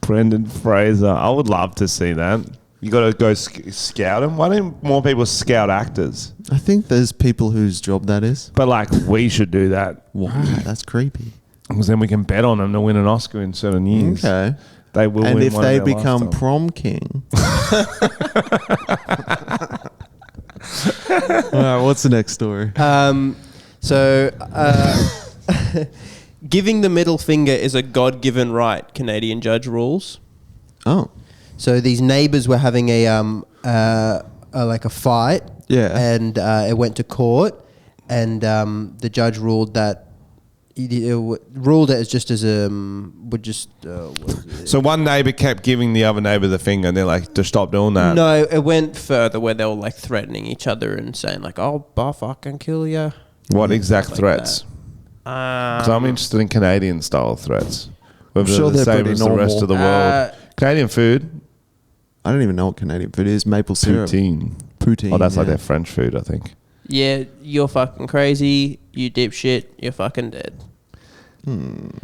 [SPEAKER 1] Brendan Fraser. I would love to see that. You got to go scout them. Why don't more people scout actors?
[SPEAKER 2] I think there's people whose job that is.
[SPEAKER 1] But like we should do that
[SPEAKER 2] Wow, that's creepy.
[SPEAKER 1] because then we can bet on them to win an Oscar in certain years.
[SPEAKER 2] Okay.
[SPEAKER 1] They will
[SPEAKER 2] And
[SPEAKER 1] win
[SPEAKER 2] if
[SPEAKER 1] one
[SPEAKER 2] they
[SPEAKER 1] in their
[SPEAKER 2] become
[SPEAKER 1] lifetime.
[SPEAKER 2] prom king. All right, what's the next story?
[SPEAKER 3] Giving the middle finger is a God-given right, Canadian judge rules.
[SPEAKER 2] Oh.
[SPEAKER 3] So these neighbors were having like a fight.
[SPEAKER 2] Yeah.
[SPEAKER 3] And it went to court, and the judge ruled that ruled it as just as what is it?
[SPEAKER 1] So one neighbor kept giving the other neighbor the finger, and they're like, to stop doing that.
[SPEAKER 3] No, it went further where they were like threatening each other and saying like, "Oh, I'll fucking kill you."
[SPEAKER 1] What exact
[SPEAKER 3] Like
[SPEAKER 1] threats? So I'm interested in Canadian style threats. Whether
[SPEAKER 2] sure
[SPEAKER 1] they're the
[SPEAKER 2] they're
[SPEAKER 1] same
[SPEAKER 2] pretty
[SPEAKER 1] as the rest of the world. Canadian food,
[SPEAKER 2] I don't even know what Canadian food is. Maple syrup.
[SPEAKER 1] poutine.
[SPEAKER 2] Poutine.
[SPEAKER 1] Oh, that's like
[SPEAKER 2] yeah.
[SPEAKER 1] their French food, I think.
[SPEAKER 3] Yeah, you're fucking crazy. You dipshit. You're fucking dead.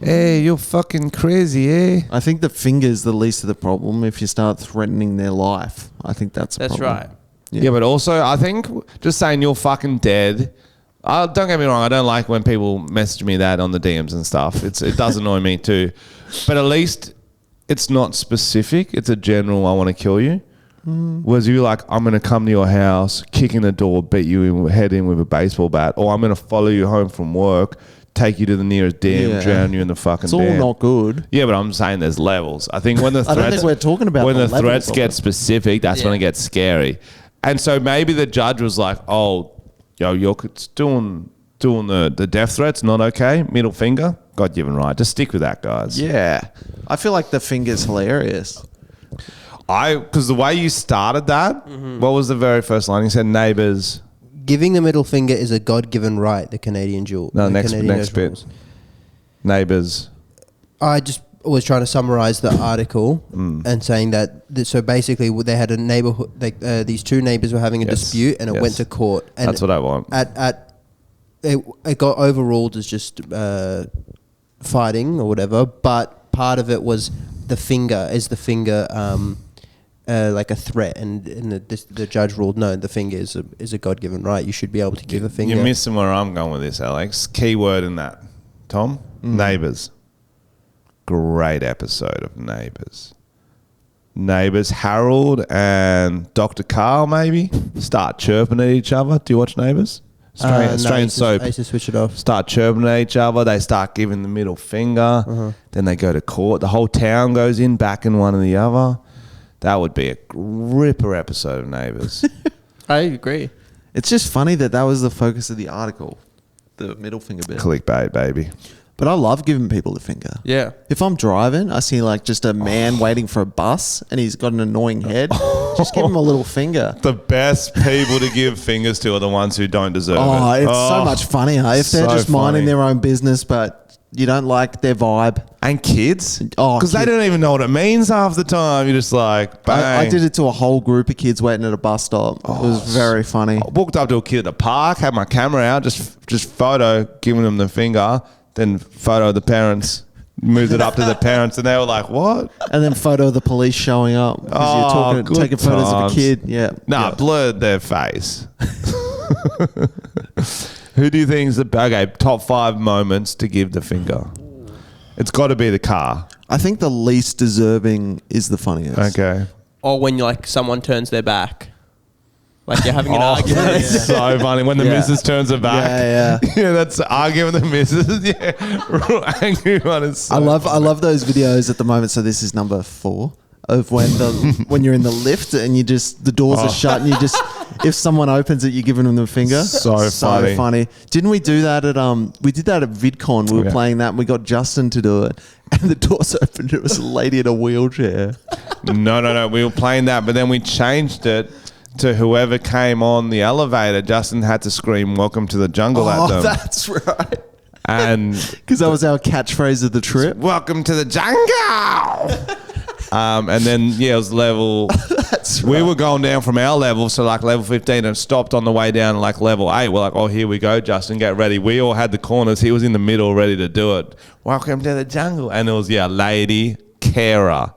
[SPEAKER 1] Hey, you're fucking crazy, eh?
[SPEAKER 2] I think the finger's the least of the problem. If you start threatening their life, I think that's a
[SPEAKER 3] That's
[SPEAKER 2] problem.
[SPEAKER 3] right.
[SPEAKER 1] Yeah, but also I think just saying you're fucking dead. Don't get me wrong. I don't like when people message me that on the DMs and stuff. It does annoy me too. But at least it's not specific. It's a general. I want to kill you. Was you like, I'm going to come to your house, kick in the door, beat you head in with a baseball bat, or I'm going to follow you home from work, take you to the nearest dam,
[SPEAKER 2] Yeah.
[SPEAKER 1] drown you in the fucking
[SPEAKER 2] It's all
[SPEAKER 1] dam.
[SPEAKER 2] not good.
[SPEAKER 1] Yeah, but I'm saying there's levels. I think when the
[SPEAKER 2] I
[SPEAKER 1] threats,
[SPEAKER 2] don't think we're talking about
[SPEAKER 1] when
[SPEAKER 2] the
[SPEAKER 1] the
[SPEAKER 2] levels
[SPEAKER 1] threats
[SPEAKER 2] of
[SPEAKER 1] get
[SPEAKER 2] it.
[SPEAKER 1] specific, that's when
[SPEAKER 3] Yeah.
[SPEAKER 1] it gets scary. And so maybe the judge was like, "Oh, you're doing the death threats, not okay. Middle finger, God-given right. Just stick with that, guys."
[SPEAKER 2] Yeah. I feel like the finger's hilarious.
[SPEAKER 1] Because the way you started that, what was the very first line? You said neighbors.
[SPEAKER 3] Giving the middle finger is a God-given right. The Canadian jewel.
[SPEAKER 1] No,
[SPEAKER 3] the
[SPEAKER 1] next
[SPEAKER 3] Canadian
[SPEAKER 1] bit.
[SPEAKER 3] rules.
[SPEAKER 1] Neighbors.
[SPEAKER 3] I just was trying to summarize the article and saying that so basically they had a neighborhood. These two neighbors were having a
[SPEAKER 1] Yes.
[SPEAKER 3] dispute, and it
[SPEAKER 1] Yes.
[SPEAKER 3] went to court. And
[SPEAKER 1] That's what I want.
[SPEAKER 3] It got overruled as just fighting or whatever. But part of it was the finger. Is the finger like a threat? And the judge ruled no. The finger is a God-given right. You should be able to give a finger.
[SPEAKER 1] You're missing where I'm going with this, Alex. Key word in that. Tom? Neighbours. Great episode of Neighbours. Neighbours, Harold and Dr. Carl maybe start chirping at each other. Do you watch Neighbours? Australian soap.
[SPEAKER 3] I used to switch it off.
[SPEAKER 1] Start chirping at each other. They start giving the middle finger. Then they go to court. The whole town goes in, backing one or the other. That would be a ripper episode of Neighbours.
[SPEAKER 3] I agree.
[SPEAKER 2] It's just funny that was the focus of the article. The middle finger bit.
[SPEAKER 1] Clickbait, baby.
[SPEAKER 2] But I love giving people the finger.
[SPEAKER 3] Yeah.
[SPEAKER 2] If I'm driving, I see like just a man waiting for a bus and he's got an annoying head. Just give him a little finger.
[SPEAKER 1] The best people to give fingers to are the ones who don't deserve
[SPEAKER 2] Oh,
[SPEAKER 1] it.
[SPEAKER 2] it's so much funnier if they're
[SPEAKER 1] so
[SPEAKER 2] just minding
[SPEAKER 1] funny.
[SPEAKER 2] their own business, but you don't like their vibe.
[SPEAKER 1] And kids.
[SPEAKER 2] Oh,
[SPEAKER 1] Because they
[SPEAKER 2] kid-
[SPEAKER 1] don't even know what it means half the time. You're just like, bang.
[SPEAKER 2] I did it to a whole group of kids waiting at a bus stop. It was very funny.
[SPEAKER 1] I walked up to a kid at the park, had my camera out, just photo, giving them the finger, then photo of the parents, moved it up to the parents, and they were like, what?
[SPEAKER 2] And then photo of the police showing up because
[SPEAKER 1] Oh,
[SPEAKER 2] you're
[SPEAKER 1] good
[SPEAKER 2] taking photos
[SPEAKER 1] times.
[SPEAKER 2] of a kid. Yeah.
[SPEAKER 1] Nah,
[SPEAKER 2] Yeah.
[SPEAKER 1] blurred their face. Who do you think is top 5 moments to give the finger? It's got to be the car.
[SPEAKER 2] I think the least deserving is the funniest.
[SPEAKER 1] Okay.
[SPEAKER 3] Or when someone turns their back. Like you're having an argument.
[SPEAKER 1] That's so funny. When the
[SPEAKER 2] Yeah.
[SPEAKER 1] missus turns her back.
[SPEAKER 2] Yeah, yeah.
[SPEAKER 1] Yeah, that's arguing with the missus. Yeah. Real angry one is so
[SPEAKER 2] I love those videos at the moment. So this is number 4 of when you're in the lift and the doors are shut and if someone opens it, you're giving them the finger.
[SPEAKER 1] So funny.
[SPEAKER 2] Didn't we do that we did that at VidCon. We were playing that and we got Justin to do it. And the doors opened. It was a lady in a wheelchair.
[SPEAKER 1] No. We were playing that, but then we changed it to whoever came on the elevator. Justin had to scream "Welcome to the jungle" at them,
[SPEAKER 2] That's right.
[SPEAKER 1] and
[SPEAKER 2] Because that was our catchphrase of the trip.
[SPEAKER 1] "Welcome to the jungle." And then it was level.
[SPEAKER 2] That's right.
[SPEAKER 1] We were going down from our level, so like level 15, and stopped on the way down like level 8. We're like, oh, here we go, Justin, get ready. We all had the corners. He was in the middle, ready to do it. Welcome to the jungle. And it was, lady carer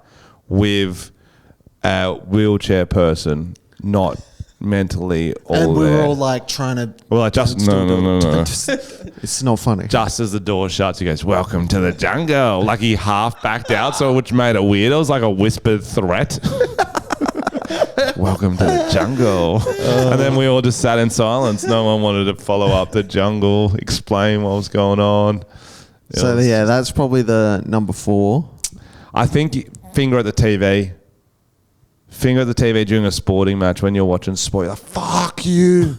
[SPEAKER 1] with a wheelchair person, not mentally all
[SPEAKER 2] And we
[SPEAKER 1] there.
[SPEAKER 2] were all like trying to.
[SPEAKER 1] We're like, just no.
[SPEAKER 2] It's not funny.
[SPEAKER 1] Just as the door shuts, he goes, "Welcome to the jungle." Like he half backed out, so which made it weird. It was like a whispered threat. Welcome to the jungle. And then we all just sat in silence. No one wanted to follow up the jungle, explain what was going on.
[SPEAKER 2] So yeah, that's probably the number 4.
[SPEAKER 1] I think finger at the TV. Finger at the TV during a sporting match when you're watching sport. You're like, fuck you.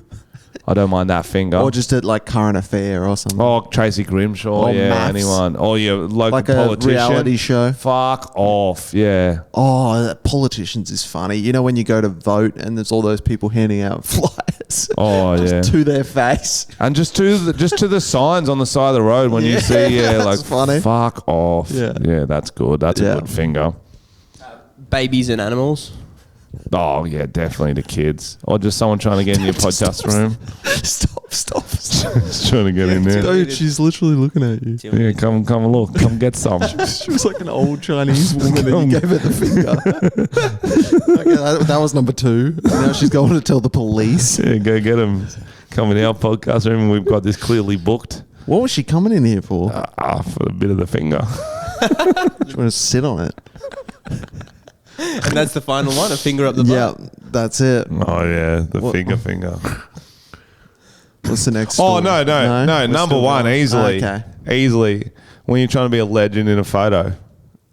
[SPEAKER 1] I don't mind that finger.
[SPEAKER 2] Or just at like Current Affair or something.
[SPEAKER 1] Oh, Tracy Grimshaw,
[SPEAKER 2] Or
[SPEAKER 1] yeah,
[SPEAKER 2] maths.
[SPEAKER 1] anyone. Or your local
[SPEAKER 2] Like a
[SPEAKER 1] politician.
[SPEAKER 2] reality show.
[SPEAKER 1] Fuck off, yeah.
[SPEAKER 2] Oh, politicians is funny. You know when you go to vote and there's all those people handing out flyers.
[SPEAKER 1] Oh,
[SPEAKER 2] just
[SPEAKER 1] yeah.
[SPEAKER 2] to their face.
[SPEAKER 1] And just to the signs on the side of the road when you see,
[SPEAKER 2] that's
[SPEAKER 1] like,
[SPEAKER 2] funny.
[SPEAKER 1] fuck off.
[SPEAKER 2] Yeah.
[SPEAKER 1] That's good. That's a
[SPEAKER 2] Yeah.
[SPEAKER 1] good finger.
[SPEAKER 3] Babies and animals.
[SPEAKER 1] Oh, yeah, definitely the kids. Or just someone trying to get in your podcast room.
[SPEAKER 2] Stop.
[SPEAKER 1] Just trying to get in there.
[SPEAKER 2] Dude, she's literally looking at you.
[SPEAKER 1] Yeah, come look. Come get some.
[SPEAKER 2] She was like an old Chinese woman and you gave her the finger. Okay, that was number 2. Now she's going to tell the police.
[SPEAKER 1] Yeah, go get them. Come in our podcast room. We've got this clearly booked.
[SPEAKER 2] What was she coming in here for?
[SPEAKER 1] For a bit of the finger.
[SPEAKER 2] She want to sit on it.
[SPEAKER 3] And that's the final one, a finger up the butt.
[SPEAKER 2] Yeah, that's it.
[SPEAKER 1] Oh, yeah, the
[SPEAKER 2] What-
[SPEAKER 1] finger.
[SPEAKER 2] What's the next
[SPEAKER 1] Oh,
[SPEAKER 2] story?
[SPEAKER 1] no.
[SPEAKER 2] We're
[SPEAKER 1] Number
[SPEAKER 2] still
[SPEAKER 1] 1,
[SPEAKER 2] going.
[SPEAKER 1] easily.
[SPEAKER 2] Okay.
[SPEAKER 1] Easily. When you're trying to be a legend in a photo.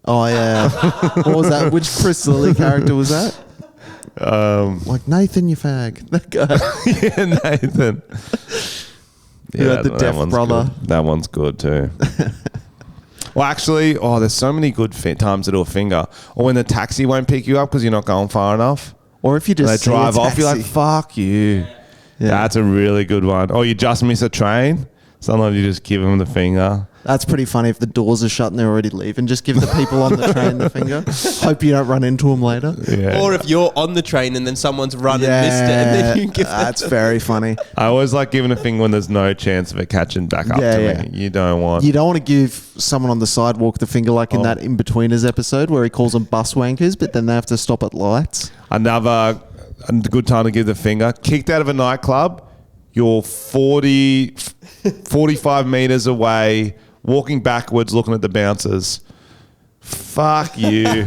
[SPEAKER 2] Oh, yeah. What was that? Which Chris Lilly character was that? Like, Nathan, you fag. That guy.
[SPEAKER 1] Yeah, Nathan.
[SPEAKER 2] Yeah, the deaf
[SPEAKER 1] one's
[SPEAKER 2] brother.
[SPEAKER 1] good. That one's good too. Well, actually, there's so many good times to do a finger. Or when the taxi won't pick you up because you're not going far enough.
[SPEAKER 2] Or if you
[SPEAKER 1] And
[SPEAKER 2] just
[SPEAKER 1] they
[SPEAKER 2] see a
[SPEAKER 1] drive off, you're like,
[SPEAKER 2] taxi.
[SPEAKER 1] fuck you.
[SPEAKER 2] Yeah.
[SPEAKER 1] That's a really good one. Or you just miss a train. Sometimes you just give them the finger.
[SPEAKER 2] That's pretty funny if the doors are shut and they're already leaving. Just give the people on the train the finger. Hope you don't run into them later.
[SPEAKER 1] Yeah.
[SPEAKER 3] Or if you're on the train and then someone's run and missed it, and then you give them
[SPEAKER 2] that's very funny.
[SPEAKER 1] I always like giving a finger when there's no chance of it catching back up
[SPEAKER 2] Yeah,
[SPEAKER 1] to
[SPEAKER 2] yeah.
[SPEAKER 1] me. You don't want.
[SPEAKER 2] You don't want to give someone on the sidewalk the finger like in that In-Betweeners episode where he calls them bus wankers, but then they have to stop at lights.
[SPEAKER 1] Another good time to give the finger. Kicked out of a nightclub. You're 45 meters away, walking backwards, looking at the bouncers. Fuck you.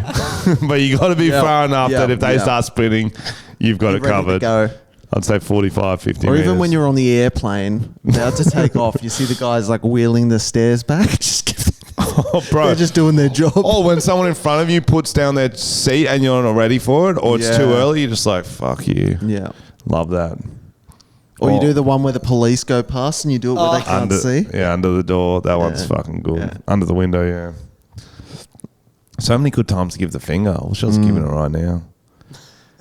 [SPEAKER 1] But you got to be
[SPEAKER 2] Yep,
[SPEAKER 1] far enough that if they
[SPEAKER 2] yep.
[SPEAKER 1] start sprinting, you've got
[SPEAKER 2] You're
[SPEAKER 1] it
[SPEAKER 2] ready to
[SPEAKER 1] covered.
[SPEAKER 2] go.
[SPEAKER 1] I'd say 45, 50
[SPEAKER 2] Or
[SPEAKER 1] meters.
[SPEAKER 2] even when you're on the airplane, about to take off, you see the guys like wheeling the stairs back. Just give them,
[SPEAKER 1] Oh, bro.
[SPEAKER 2] they're just doing their job.
[SPEAKER 1] Or when someone in front of you puts down their seat and you're not ready for it, or it's too
[SPEAKER 2] Yeah.
[SPEAKER 1] early, you're just like, fuck you.
[SPEAKER 2] Yeah.
[SPEAKER 1] Love that.
[SPEAKER 2] Or you do the one where the police go past and you do it where they can't see.
[SPEAKER 1] Yeah, under the door. That one's fucking good.
[SPEAKER 2] Yeah.
[SPEAKER 1] Under the window, yeah. So many good times to give the finger. I wish I was giving it right now.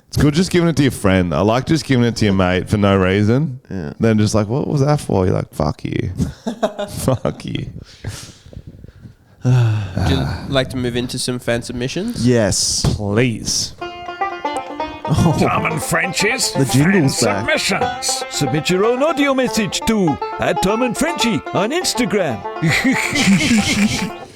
[SPEAKER 1] It's good just giving it to your friend. I like just giving it to your mate for no reason.
[SPEAKER 2] Yeah.
[SPEAKER 1] Then just like, what was that for? You're like, fuck you. Fuck you.
[SPEAKER 3] Would you like to move into some fan submissions?
[SPEAKER 2] Yes.
[SPEAKER 1] Please.
[SPEAKER 6] Tom and Frenchy's
[SPEAKER 2] The jingle's
[SPEAKER 6] fan
[SPEAKER 2] back.
[SPEAKER 6] submissions. Submit your own audio message to @Tom and Frenchy on Instagram.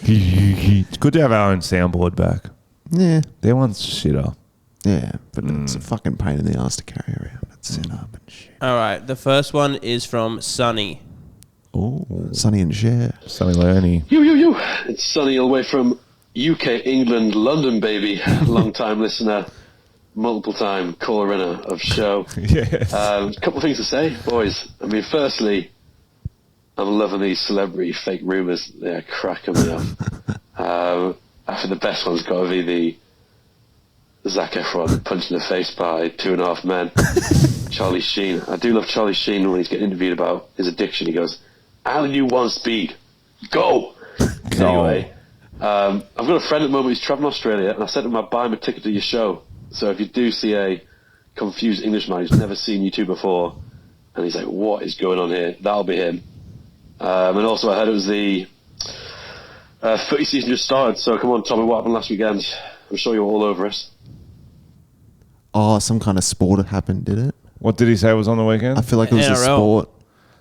[SPEAKER 1] It's good to have our own soundboard back.
[SPEAKER 2] Yeah.
[SPEAKER 1] Their one's shitter.
[SPEAKER 2] Yeah. But it's a fucking pain in the ass to carry around and set up and shit.
[SPEAKER 3] All right, the first one is from Sunny.
[SPEAKER 1] Oh,
[SPEAKER 2] Sonny and Cher.
[SPEAKER 1] Sonny Learny.
[SPEAKER 7] You. It's Sonny all the way from UK, England, London, baby. Long time listener, multiple time caller winner of show.
[SPEAKER 1] Yes.
[SPEAKER 7] A couple of things to say, boys. I mean, firstly, I'm loving these celebrity fake rumours. They're cracking me up. I think the best one's got to be the Zac Efron punched in the face by 2.5 Men. Charlie Sheen. I do love Charlie Sheen when he's getting interviewed about his addiction. He goes, "I only knew one speed. Go!" Anyway, I've got a friend at the moment who's travelling Australia, and I said to him, I'd buy him a ticket to your show. So if you do see a confused Englishman who's never seen you two before, and he's like, what is going on here? That'll be him. And also I heard it was the footy season just started, so come on, Tommy, what happened last weekend? I'm sure you're all over it.
[SPEAKER 2] Oh, some kind of sport had happened, did it?
[SPEAKER 1] What did he say was on the weekend?
[SPEAKER 2] I feel like it was a
[SPEAKER 3] NRL.
[SPEAKER 2] sport.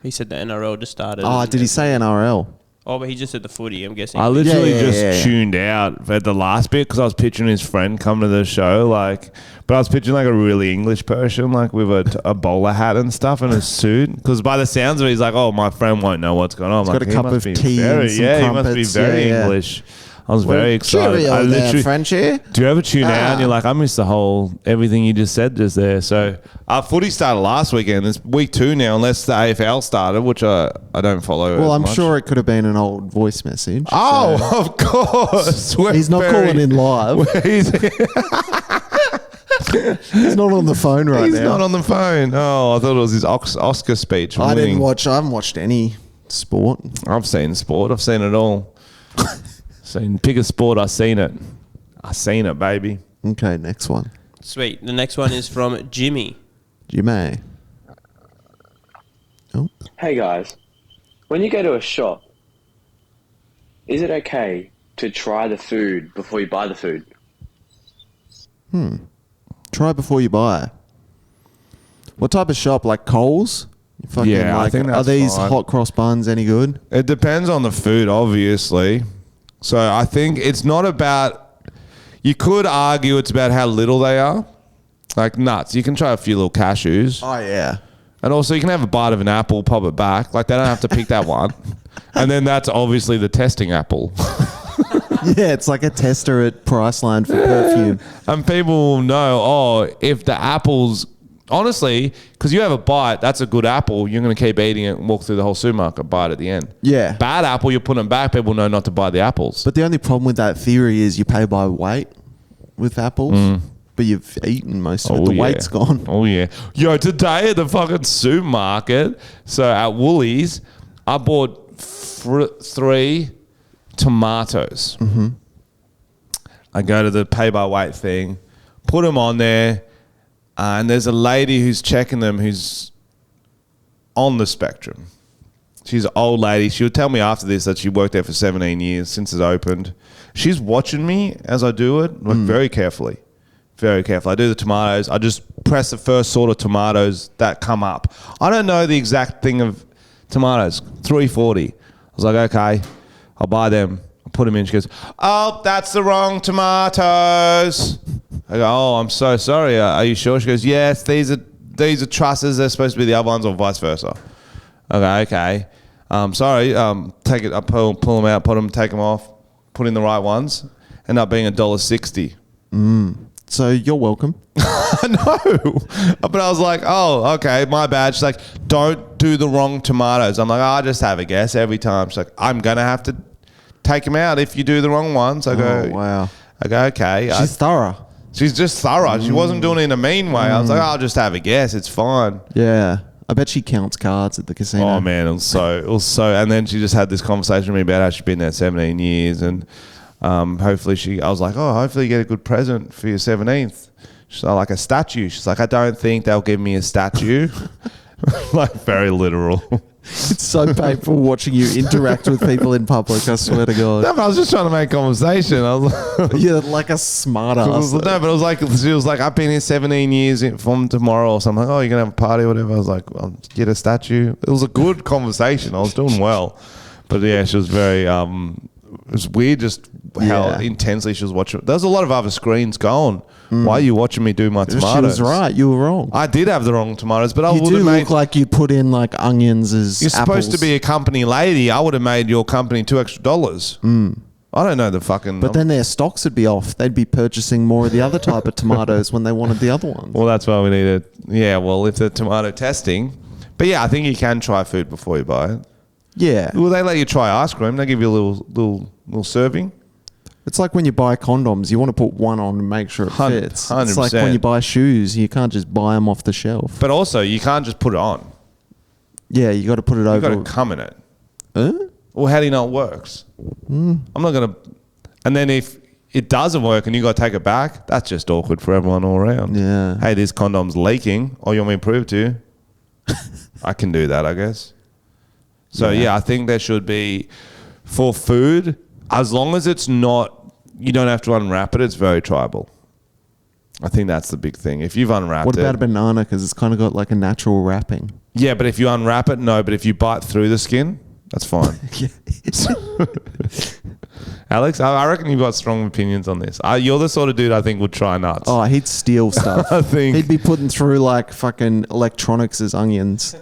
[SPEAKER 3] He said the NRL just started.
[SPEAKER 2] Oh,
[SPEAKER 3] and-
[SPEAKER 2] did he say NRL?
[SPEAKER 8] Oh, but he just said the footy, I'm guessing.
[SPEAKER 1] I literally
[SPEAKER 2] Yeah,
[SPEAKER 1] just tuned out at the last bit because I was picturing his friend come to the show, but I was picturing like a really English person, like with a bowler hat and stuff and a suit. Because by the sounds of it, he's like, "Oh, my friend won't know what's going on."
[SPEAKER 2] He's got a cup of tea and some
[SPEAKER 1] he must be
[SPEAKER 2] crumpets.
[SPEAKER 1] very
[SPEAKER 2] Yeah.
[SPEAKER 1] English. I was very excited.
[SPEAKER 2] Cheerio
[SPEAKER 1] I
[SPEAKER 2] there,
[SPEAKER 1] literally.
[SPEAKER 2] Frenchy.
[SPEAKER 1] Do you ever tune out and you're like, I missed the whole everything you just said just there? So our footy started last weekend. It's week 2 now, unless the AFL started, which I don't follow.
[SPEAKER 2] Well,
[SPEAKER 1] as
[SPEAKER 2] I'm
[SPEAKER 1] much.
[SPEAKER 2] sure it could have been an old voice message.
[SPEAKER 1] Oh,
[SPEAKER 2] so-
[SPEAKER 1] of course. We're
[SPEAKER 2] He's not
[SPEAKER 1] very-
[SPEAKER 2] calling in live.
[SPEAKER 1] He's
[SPEAKER 2] He's not on the phone right
[SPEAKER 1] he's
[SPEAKER 2] now.
[SPEAKER 1] not on the phone. Oh, I thought it was his Oscar speech.
[SPEAKER 2] I
[SPEAKER 1] winning.
[SPEAKER 2] I haven't watched any sport.
[SPEAKER 1] I've seen sport. I've seen it all. Pick a sport. I've seen it. I've seen it, baby.
[SPEAKER 2] Okay, next one.
[SPEAKER 8] Sweet. The next one is from Jimmy.
[SPEAKER 2] You may. Oh,
[SPEAKER 9] Hey guys, when you go to a shop, is it okay to try the food before you buy the food?
[SPEAKER 2] try before you buy. What type of shop? Like Coles? Fucking
[SPEAKER 1] Yeah, I think
[SPEAKER 2] are
[SPEAKER 1] that's
[SPEAKER 2] these
[SPEAKER 1] fine.
[SPEAKER 2] hot cross buns any good?
[SPEAKER 1] It depends on the food, obviously. So I think it's not about. You could argue it's about how little they are. Like nuts. You can try a few little cashews.
[SPEAKER 2] Oh yeah.
[SPEAKER 1] And also, you can have a bite of an apple, pop it back. Like, they don't have to pick that one. And then that's obviously the testing apple.
[SPEAKER 2] Yeah, it's like a tester at Priceline for perfume.
[SPEAKER 1] And people will know, if the apple's... Honestly, because you have a bite, that's a good apple. You're going to keep eating it and walk through the whole supermarket, bite at the end.
[SPEAKER 2] Yeah.
[SPEAKER 1] Bad apple, you're putting them back. People know not to buy the apples.
[SPEAKER 2] But the only problem with that theory is you pay by weight with apples. But you've eaten most of it. The weight's gone.
[SPEAKER 1] Oh, yeah. Yo, today at the fucking supermarket, so at Woolies, I bought 3 tomatoes. Mm-hmm. I go to the pay by weight thing, put them on there, and there's a lady who's checking them who's on the spectrum. She's an old lady. She would tell me after this that she worked there for 17 years since it opened. She's watching me as I do it, like very carefully. Very careful. I do the tomatoes. I just press the first sort of tomatoes that come up. I don't know the exact thing of tomatoes. $3.40. I was like, okay, I'll buy them. I put them in. She goes, oh, that's the wrong tomatoes. I go, oh, I'm so sorry. Are you sure? She goes, yes, these are trusses. They're supposed to be the other ones or vice versa. I go, okay. Sorry. Take it. I pull them out, put them, take them off, put in the right ones. End up being $1.60.
[SPEAKER 2] So you're welcome.
[SPEAKER 1] No, but I was like, oh, okay, my bad. She's like, don't do the wrong tomatoes. I'm like, I just have a guess every time. She's like, I'm gonna have to take them out if you do the wrong ones. I go,
[SPEAKER 2] Oh, wow.
[SPEAKER 1] I go, okay.
[SPEAKER 2] She's thorough.
[SPEAKER 1] She's just thorough. She wasn't doing it in a mean way. I was like, I'll just have a guess. It's fine.
[SPEAKER 2] Yeah. I bet she counts cards at the casino.
[SPEAKER 1] Oh man, it was so. And then she just had this conversation with me about how she'd been there 17 years, and hopefully I was like, oh, hopefully you get a good present for your 17th. She's like a statue. She's like, I don't think they'll give me a statue. Like very literal.
[SPEAKER 2] It's so painful watching you interact with people in public, I swear to God.
[SPEAKER 1] No, but I was just trying to make conversation. I was
[SPEAKER 2] You're like a smart
[SPEAKER 1] no,
[SPEAKER 2] ass.
[SPEAKER 1] but it was like, she was like, I've been here 17 years from tomorrow or something. I'm like, oh, you're going to have a party or whatever. I was like, I'll get a statue. It was a good conversation. I was doing well. But yeah, she was very, it was weird just how intensely she was watching. There's a lot of other screens going. Why are you watching me do my tomatoes?
[SPEAKER 2] She was right. You were wrong.
[SPEAKER 1] I did have the wrong tomatoes, but I
[SPEAKER 2] You
[SPEAKER 1] would
[SPEAKER 2] do
[SPEAKER 1] have made...
[SPEAKER 2] look like you put in like onions as
[SPEAKER 1] You're supposed to
[SPEAKER 2] apples.
[SPEAKER 1] be a company lady. I would have made your company $2 extra. I don't know the fucking...
[SPEAKER 2] But then their stocks would be off. They'd be purchasing more of the other type of tomatoes when they wanted the other ones.
[SPEAKER 1] Well, that's why we need it. Yeah, well, if the tomato testing... But yeah, I think you can try food before you buy it.
[SPEAKER 2] Yeah.
[SPEAKER 1] Well, they let you try ice cream. They give you a little serving.
[SPEAKER 2] It's like when you buy condoms, you want to put one on and make sure it fits.
[SPEAKER 1] 100%.
[SPEAKER 2] It's like when you buy shoes, you can't just buy them off the shelf.
[SPEAKER 1] But also, you can't just put it on.
[SPEAKER 2] Yeah, you got to put it
[SPEAKER 1] You've
[SPEAKER 2] over.
[SPEAKER 1] got to come in it.
[SPEAKER 2] Huh?
[SPEAKER 1] Well, how do you know it works? I'm not going to... And then if it doesn't work and you got to take it back, that's just awkward for everyone all around.
[SPEAKER 2] Yeah.
[SPEAKER 1] Hey, this condom's leaking. Oh, you want me to prove it to you? I can do that, I guess. So, yeah, I think there should be... For food, as long as it's not... You don't have to unwrap it. It's very tribal. I think that's the big thing. If you've unwrapped
[SPEAKER 2] What about
[SPEAKER 1] it...
[SPEAKER 2] a banana? Because it's kind of got like a natural wrapping.
[SPEAKER 1] Yeah, but if you unwrap it, no. But if you bite through the skin, That's fine. Alex, I reckon you've got strong opinions on this. You're the sort of dude I think would try nuts.
[SPEAKER 2] Oh, he'd steal stuff.
[SPEAKER 1] I think
[SPEAKER 2] he'd be putting through like fucking electronics as onions.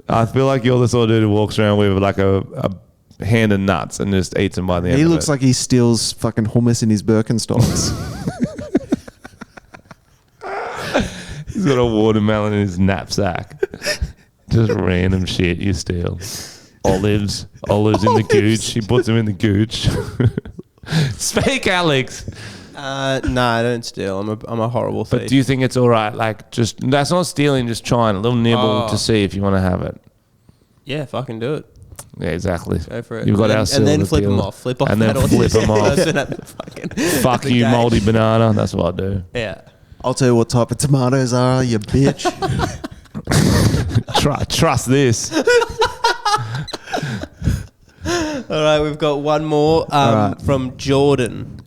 [SPEAKER 1] I feel like you're the sort of dude who walks around with like a hand of nuts and just eats them by the end.
[SPEAKER 2] He
[SPEAKER 1] of
[SPEAKER 2] looks
[SPEAKER 1] it.
[SPEAKER 2] like he steals fucking hummus in his Birkenstocks.
[SPEAKER 1] He's got a watermelon in his knapsack. Just random shit you steal. Olives in the gooch. He puts them in the gooch. Speak, Alex.
[SPEAKER 8] No, I don't steal. I'm a horrible thief.
[SPEAKER 1] But do you think it's all right? Like, just that's not stealing. Just trying a little nibble to see if you want to have it.
[SPEAKER 8] Yeah, fucking do it.
[SPEAKER 1] Yeah, exactly.
[SPEAKER 8] Go for it.
[SPEAKER 1] You've got
[SPEAKER 8] and then flip them off. Flip off
[SPEAKER 1] and then
[SPEAKER 8] that
[SPEAKER 1] flip them off.
[SPEAKER 8] person at the fucking
[SPEAKER 1] Fuck
[SPEAKER 8] the
[SPEAKER 1] you,
[SPEAKER 8] gate.
[SPEAKER 1] moldy banana. That's what I do.
[SPEAKER 8] Yeah.
[SPEAKER 2] I'll tell you what type of tomatoes are, you bitch.
[SPEAKER 1] Trust this.
[SPEAKER 8] All right, we've got one more
[SPEAKER 2] right.
[SPEAKER 8] from Jordan.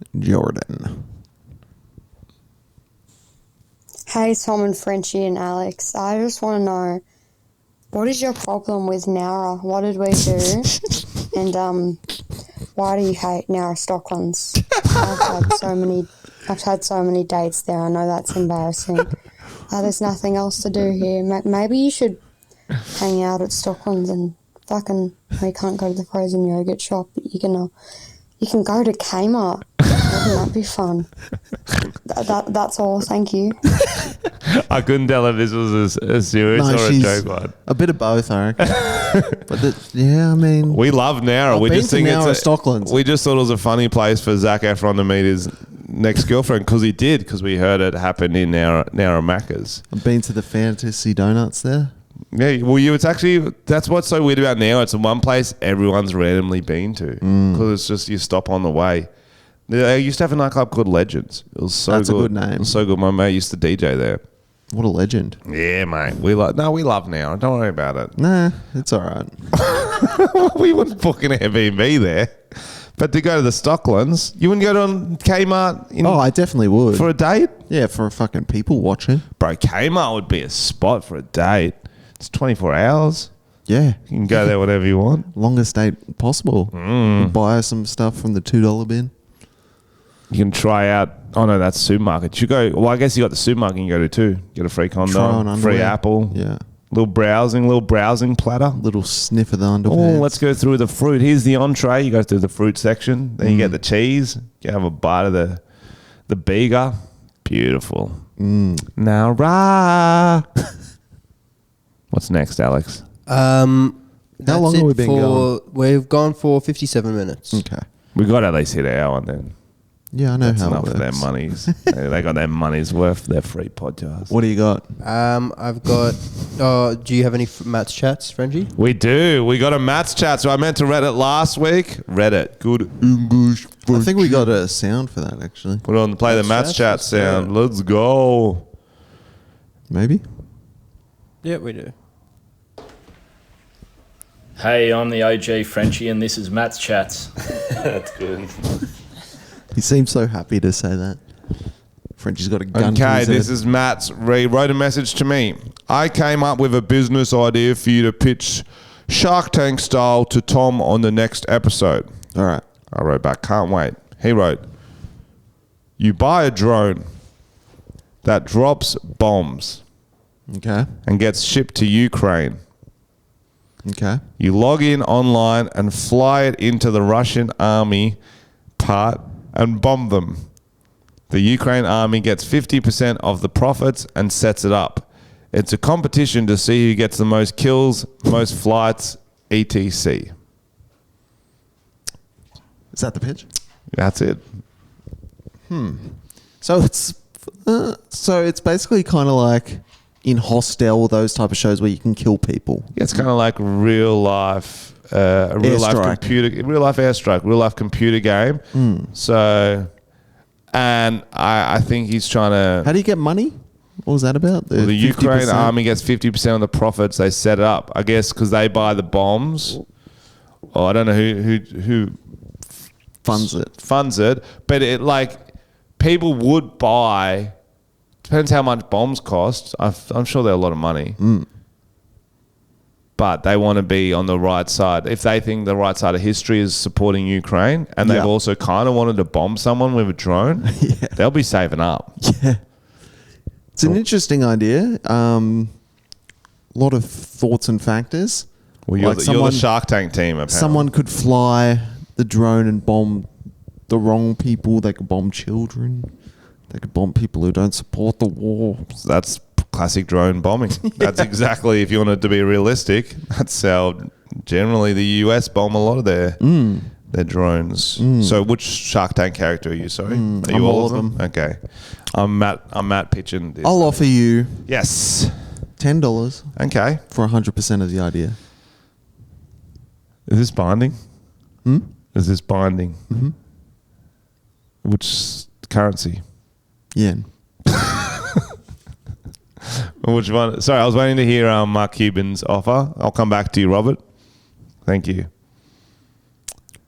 [SPEAKER 10] Hey, Tom and Frenchy and Alex. I just want to know, what is your problem with Nara? What did we do? And why do you hate Nara Stocklands? I've had so many dates there. I know that's embarrassing. There's nothing else to do here. Maybe you should hang out at Stocklands and fucking. We can't go to the frozen yogurt shop. You can go to Kmart. Wouldn't that be fun? That's all. Thank you.
[SPEAKER 1] I couldn't tell if this was a serious or a
[SPEAKER 2] she's
[SPEAKER 1] joke one.
[SPEAKER 2] a bit of both, I reckon. But I mean,
[SPEAKER 1] We love Nara.
[SPEAKER 2] I've
[SPEAKER 1] We
[SPEAKER 2] been
[SPEAKER 1] just
[SPEAKER 2] to
[SPEAKER 1] think
[SPEAKER 2] Nara
[SPEAKER 1] it's
[SPEAKER 2] Stocklands.
[SPEAKER 1] We just thought it was a funny place for Zac Efron to meet his next girlfriend because he did, because we heard it happened in Nara Macca's.
[SPEAKER 2] I've been to the Fantasy Donuts there.
[SPEAKER 1] Yeah, well, it's actually, that's what's so weird about Nara. It's the one place everyone's randomly been to because it's just you stop on the way. They used to have a nightclub called Legends. It was so
[SPEAKER 2] That's a
[SPEAKER 1] good.
[SPEAKER 2] good name.
[SPEAKER 1] It was so good. My mate used to DJ there.
[SPEAKER 2] What a legend.
[SPEAKER 1] Yeah, mate. We love Nara. Don't worry about it.
[SPEAKER 2] Nah, it's all right.
[SPEAKER 1] We wouldn't book an Airbnb there. But to go to the Stocklands, you wouldn't go to Kmart
[SPEAKER 2] I definitely would.
[SPEAKER 1] for a date?
[SPEAKER 2] Yeah, for a fucking people watching.
[SPEAKER 1] Bro, Kmart would be a spot for a date. It's 24 hours.
[SPEAKER 2] Yeah.
[SPEAKER 1] You can go there whatever you want.
[SPEAKER 2] Longest date possible. Buy some stuff from the $2 bin.
[SPEAKER 1] You can try out. Oh no, that's supermarket. You go. Well, I guess you got the supermarket you can go to too. Get a free
[SPEAKER 2] Try on
[SPEAKER 1] condom,
[SPEAKER 2] underwear.
[SPEAKER 1] free apple.
[SPEAKER 2] Yeah.
[SPEAKER 1] Little browsing platter.
[SPEAKER 2] Little sniff of the underpants.
[SPEAKER 1] Oh, let's go through the fruit. Here's the entree. You go through the fruit section. Then you get the cheese. You have a bite of the bega. Beautiful. Now, what's next, Alex?
[SPEAKER 2] How long have we been going?
[SPEAKER 3] We've gone for 57 minutes.
[SPEAKER 2] Okay.
[SPEAKER 1] We got at least hit an hour then.
[SPEAKER 2] Yeah, I know
[SPEAKER 1] That's
[SPEAKER 2] how
[SPEAKER 1] enough
[SPEAKER 2] it
[SPEAKER 1] for their
[SPEAKER 2] works.
[SPEAKER 1] monies. They got their money's worth for their free podcast.
[SPEAKER 2] What do you got?
[SPEAKER 3] I've got. Do you have any Matt's chats, Frenchy?
[SPEAKER 1] We do. We got a Matt's chat. So I meant to read it last week. Read it. Good English.
[SPEAKER 2] I think we got a sound for that, actually.
[SPEAKER 1] Put on play the Matt's chat
[SPEAKER 8] Let's
[SPEAKER 1] sound.
[SPEAKER 8] go.
[SPEAKER 1] Let's go.
[SPEAKER 2] Maybe?
[SPEAKER 8] Yeah, we do.
[SPEAKER 11] Hey, I'm the OG Frenchy, and this is Matt's Chats.
[SPEAKER 1] That's good.
[SPEAKER 2] He seems so happy to say that. Frenchie's got a gun to
[SPEAKER 1] Okay,
[SPEAKER 2] his
[SPEAKER 1] this
[SPEAKER 2] head.
[SPEAKER 1] is Matt's. Wrote a message to me. I came up with a business idea for you to pitch Shark Tank style to Tom on the next episode.
[SPEAKER 2] All right.
[SPEAKER 1] I wrote back, can't wait. He wrote, you buy a drone that drops bombs
[SPEAKER 2] Okay.
[SPEAKER 1] and gets shipped to Ukraine.
[SPEAKER 2] Okay.
[SPEAKER 1] You log in online and fly it into the Russian army part and bomb them. The Ukraine army gets 50% of the profits and sets it up. It's a competition to see who gets the most kills, most flights, etc.
[SPEAKER 2] Is that the pitch?
[SPEAKER 1] That's it.
[SPEAKER 2] So it's basically kind of like in Hostel, those type of shows where you can kill people.
[SPEAKER 1] It's kind of like real life, real life airstrike, real life computer game. So, and I think he's trying to.
[SPEAKER 2] How do you get money? What was that about?
[SPEAKER 1] The Ukraine
[SPEAKER 2] 50%?
[SPEAKER 1] army gets 50% of the profits. They set it up, I guess, because they buy the bombs. Oh, I don't know who
[SPEAKER 2] funds
[SPEAKER 1] it, but it like people would buy. Depends how much bombs cost. I'm sure they're a lot of money. but they want to be on the right side. If they think the right side of history is supporting Ukraine, and they've also kind of wanted to bomb someone with a drone, they'll be saving up.
[SPEAKER 2] Yeah. It's an interesting idea. A lot of thoughts and factors.
[SPEAKER 1] Well, you're the Shark Tank team, apparently.
[SPEAKER 2] Someone could fly the drone and bomb the wrong people. They could bomb children. They could bomb people who don't support the war.
[SPEAKER 1] That's classic drone bombing. That's exactly, if you wanted to be realistic, that's how generally the US bomb a lot of their drones. So which Shark Tank character are you, sorry? Are you
[SPEAKER 2] I'm
[SPEAKER 1] all of them? Okay. I'm Matt pitching this.
[SPEAKER 2] I'll offer you
[SPEAKER 1] Yes.
[SPEAKER 2] $10
[SPEAKER 1] Okay.
[SPEAKER 2] for 100% of the idea.
[SPEAKER 1] Is this binding? Is this binding?
[SPEAKER 2] Mm-hmm.
[SPEAKER 1] Which currency?
[SPEAKER 2] Yen.
[SPEAKER 1] Which one? Sorry, I was waiting to hear Mark Cuban's offer. I'll come back to you, Robert. Thank you.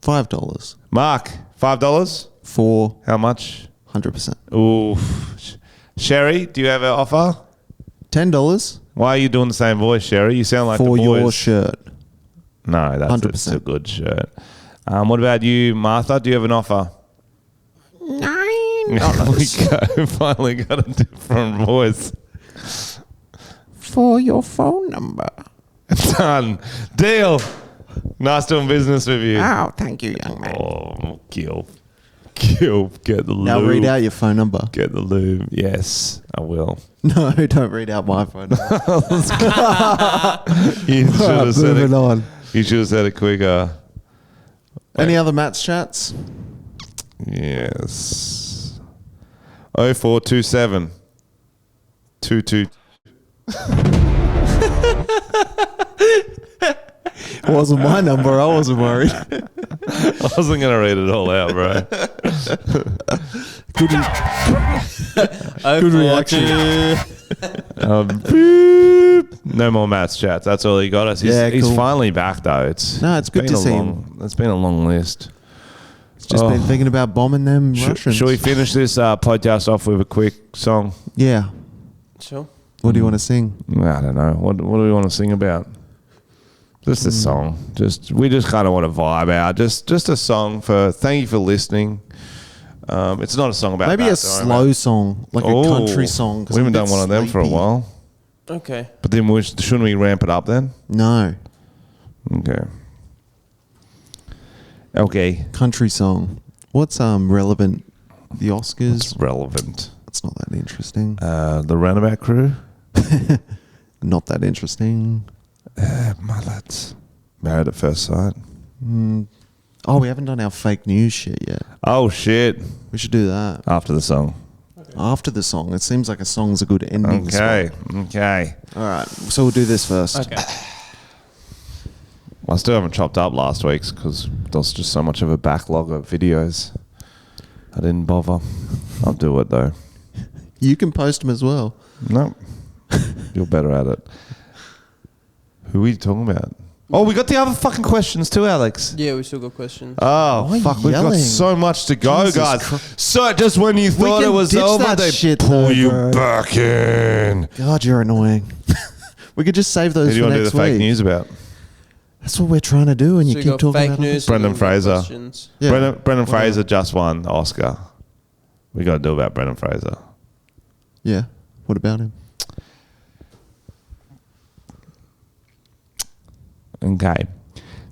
[SPEAKER 2] $5
[SPEAKER 1] Mark, $5?
[SPEAKER 2] for
[SPEAKER 1] How much?
[SPEAKER 2] 100%.
[SPEAKER 1] Ooh. Sherry, do you have an offer?
[SPEAKER 2] $10
[SPEAKER 1] Why are you doing the same voice, Sherry? You sound like
[SPEAKER 2] for
[SPEAKER 1] the boys.
[SPEAKER 2] your shirt.
[SPEAKER 1] No, that's
[SPEAKER 2] 100%.
[SPEAKER 1] a good shirt. What about you, Martha? Do you have an offer?
[SPEAKER 2] $9
[SPEAKER 1] Finally got a different voice.
[SPEAKER 2] for your phone number.
[SPEAKER 1] Done. Deal. Nice doing business with you.
[SPEAKER 2] Oh, thank you, young man.
[SPEAKER 1] Oh, kill. Get the lube.
[SPEAKER 2] Now read out your phone number.
[SPEAKER 1] Get the lube. Yes, I will.
[SPEAKER 2] No, don't read out my phone number.
[SPEAKER 1] You should have said
[SPEAKER 2] Moving
[SPEAKER 1] it.
[SPEAKER 2] on.
[SPEAKER 1] You should have said it quicker.
[SPEAKER 2] Any other Matt's chats?
[SPEAKER 1] Yes. 0427 22.
[SPEAKER 2] It wasn't my number. I wasn't worried.
[SPEAKER 1] I wasn't going to read it all out, bro.
[SPEAKER 2] Good reaction.
[SPEAKER 1] Beep. No more Matt's chats. That's all he got us. He's
[SPEAKER 2] cool.
[SPEAKER 1] finally back, though. It's
[SPEAKER 2] good to see him.
[SPEAKER 1] It's been a long list.
[SPEAKER 2] Just been thinking about bombing them Russians.
[SPEAKER 1] Should we finish this podcast off with a quick song?
[SPEAKER 2] Yeah.
[SPEAKER 3] Sure.
[SPEAKER 2] What do you want to sing?
[SPEAKER 1] I don't know. What do we want to sing about? Just a song. We just kind of want to vibe out. Just a song for thank you for listening. It's not a song about
[SPEAKER 2] Maybe
[SPEAKER 1] that,
[SPEAKER 2] a slow song, like a country song. 'cause
[SPEAKER 1] We haven't
[SPEAKER 2] I'm a
[SPEAKER 1] done
[SPEAKER 2] bit
[SPEAKER 1] one of them for a
[SPEAKER 2] sleepy.
[SPEAKER 1] while.
[SPEAKER 3] Okay.
[SPEAKER 1] But then shouldn't we ramp it up then?
[SPEAKER 2] No.
[SPEAKER 1] Okay.
[SPEAKER 2] Country song. What's relevant? The Oscars?
[SPEAKER 1] It's relevant.
[SPEAKER 2] It's not that interesting.
[SPEAKER 1] The Roundabout Crew.
[SPEAKER 2] Not that interesting.
[SPEAKER 1] My lads. Married at First Sight.
[SPEAKER 2] Oh, we haven't done our fake news shit yet.
[SPEAKER 1] Oh, shit.
[SPEAKER 2] We should do that.
[SPEAKER 1] After the song.
[SPEAKER 2] After the song. It seems like a song's a good ending.
[SPEAKER 1] Okay.
[SPEAKER 2] All right. So we'll do this first.
[SPEAKER 3] Okay.
[SPEAKER 1] I still haven't chopped up last week's because there was just so much of a backlog of videos. I didn't bother. I'll do it though.
[SPEAKER 2] You can post them as well.
[SPEAKER 1] No. You're better at it. Who are you talking about? Oh, we got the other fucking questions too, Alex.
[SPEAKER 3] Yeah, we still got questions.
[SPEAKER 1] Oh,
[SPEAKER 2] Why
[SPEAKER 1] fuck. We've got
[SPEAKER 2] yelling?
[SPEAKER 1] so much to go,
[SPEAKER 2] Jesus
[SPEAKER 1] guys.
[SPEAKER 2] Christ.
[SPEAKER 1] So just when you thought it
[SPEAKER 2] can
[SPEAKER 1] was
[SPEAKER 2] ditch
[SPEAKER 1] over,
[SPEAKER 2] that
[SPEAKER 1] they
[SPEAKER 2] shit
[SPEAKER 1] pull
[SPEAKER 2] though,
[SPEAKER 1] you
[SPEAKER 2] bro.
[SPEAKER 1] back in.
[SPEAKER 2] God, you're annoying. We could just save
[SPEAKER 1] Who
[SPEAKER 2] those
[SPEAKER 1] do you
[SPEAKER 2] for
[SPEAKER 1] want to do
[SPEAKER 2] next
[SPEAKER 1] the fake
[SPEAKER 2] week.
[SPEAKER 1] news about?
[SPEAKER 2] That's what we're trying to do, and
[SPEAKER 3] So
[SPEAKER 2] you
[SPEAKER 3] we
[SPEAKER 2] keep
[SPEAKER 3] got
[SPEAKER 2] talking
[SPEAKER 3] fake
[SPEAKER 2] about
[SPEAKER 3] news.
[SPEAKER 1] Brendan
[SPEAKER 3] and we got
[SPEAKER 1] Fraser.
[SPEAKER 3] questions.
[SPEAKER 2] Yeah.
[SPEAKER 1] Brendan
[SPEAKER 2] Whatever.
[SPEAKER 1] Fraser just won the Oscar. We got to do about Brendan Fraser.
[SPEAKER 2] Yeah. What about him?
[SPEAKER 1] Okay.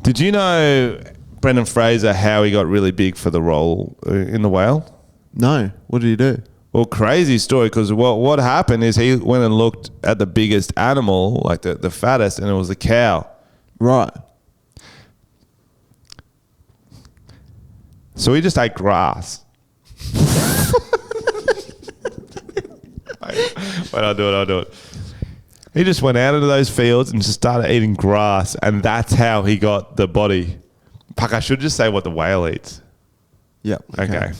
[SPEAKER 1] Did you know Brendan Fraser, how he got really big for the role in The Whale?
[SPEAKER 2] No. What did he do?
[SPEAKER 1] Well, crazy story, because what happened is he went and looked at the biggest animal, like the fattest, and it was a cow.
[SPEAKER 2] Right.
[SPEAKER 1] So he just ate grass. Wait, I'll do it. He just went out into those fields and just started eating grass, and that's how he got the body. Fuck, I should just say what the whale eats.
[SPEAKER 2] Yep.
[SPEAKER 1] Okay.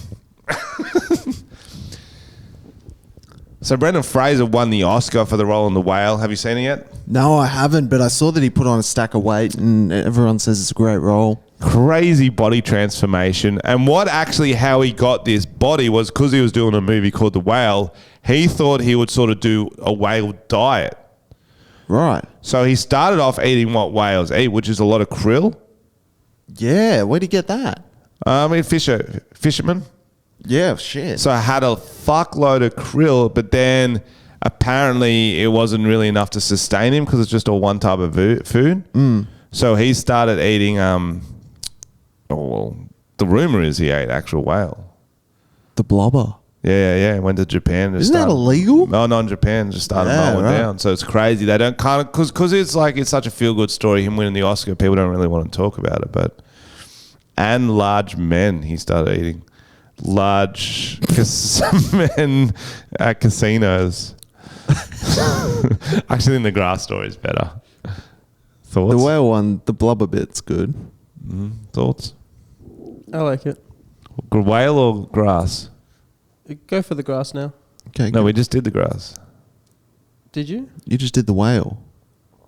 [SPEAKER 1] So Brendan Fraser won the Oscar for the role in The Whale. Have you seen it yet?
[SPEAKER 2] No, I haven't, but I saw that he put on a stack of weight, and everyone says it's a great role.
[SPEAKER 1] Crazy body transformation. And how he got this body was because he was doing a movie called The Whale. He thought he would sort of do a whale diet.
[SPEAKER 2] Right.
[SPEAKER 1] So he started off eating what whales eat, which is a lot of krill.
[SPEAKER 2] Yeah. Where'd he get that?
[SPEAKER 1] Fisherman.
[SPEAKER 2] Yeah. Shit.
[SPEAKER 1] So I had a fuckload of krill, but then apparently it wasn't really enough to sustain him because it's just all one type of food. So he started eating, the rumor is he ate actual whale.
[SPEAKER 2] The blubber.
[SPEAKER 1] Yeah. Went to Japan.
[SPEAKER 2] Isn't that illegal?
[SPEAKER 1] No, not in Japan. Just started mowing down. So it's crazy. They don't kind of, because it's like, it's such a feel good story. Him winning the Oscar, people don't really want to talk about it. But, and large men, he started eating. Large men at casinos. Actually, think the grass story is better. Thoughts?
[SPEAKER 2] The whale one, the blubber bit's good.
[SPEAKER 1] Thoughts?
[SPEAKER 8] I like it.
[SPEAKER 1] Whale or grass?
[SPEAKER 8] Go for the grass now.
[SPEAKER 2] Okay.
[SPEAKER 1] No, we just did the grass.
[SPEAKER 8] Did you?
[SPEAKER 2] You just did the whale.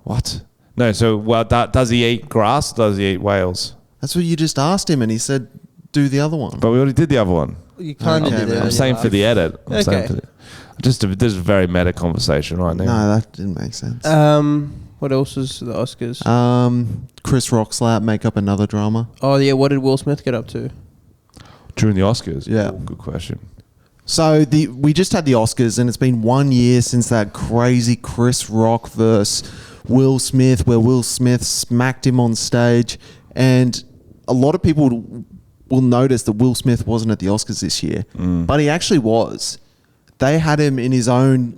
[SPEAKER 1] What? No, so does he eat grass or does he eat whales?
[SPEAKER 2] That's what you just asked him, and he said, "Do the other one."
[SPEAKER 1] But we already did the other one.
[SPEAKER 8] You kind of did it.
[SPEAKER 1] I'm saying for the edit. I'm saying
[SPEAKER 8] Okay.
[SPEAKER 1] for this is a very meta conversation right now.
[SPEAKER 2] No, that didn't make sense.
[SPEAKER 8] What else was the Oscars?
[SPEAKER 2] Chris Rock slap, make up another drama.
[SPEAKER 8] Oh yeah, what did Will Smith get up to?
[SPEAKER 1] During the Oscars?
[SPEAKER 2] Yeah.
[SPEAKER 1] Good question.
[SPEAKER 2] So we just had the Oscars, and it's been 1 year since that crazy Chris Rock versus Will Smith, where Will Smith smacked him on stage, and a lot of people will notice that Will Smith wasn't at the Oscars this year, but he actually was. They had him in his own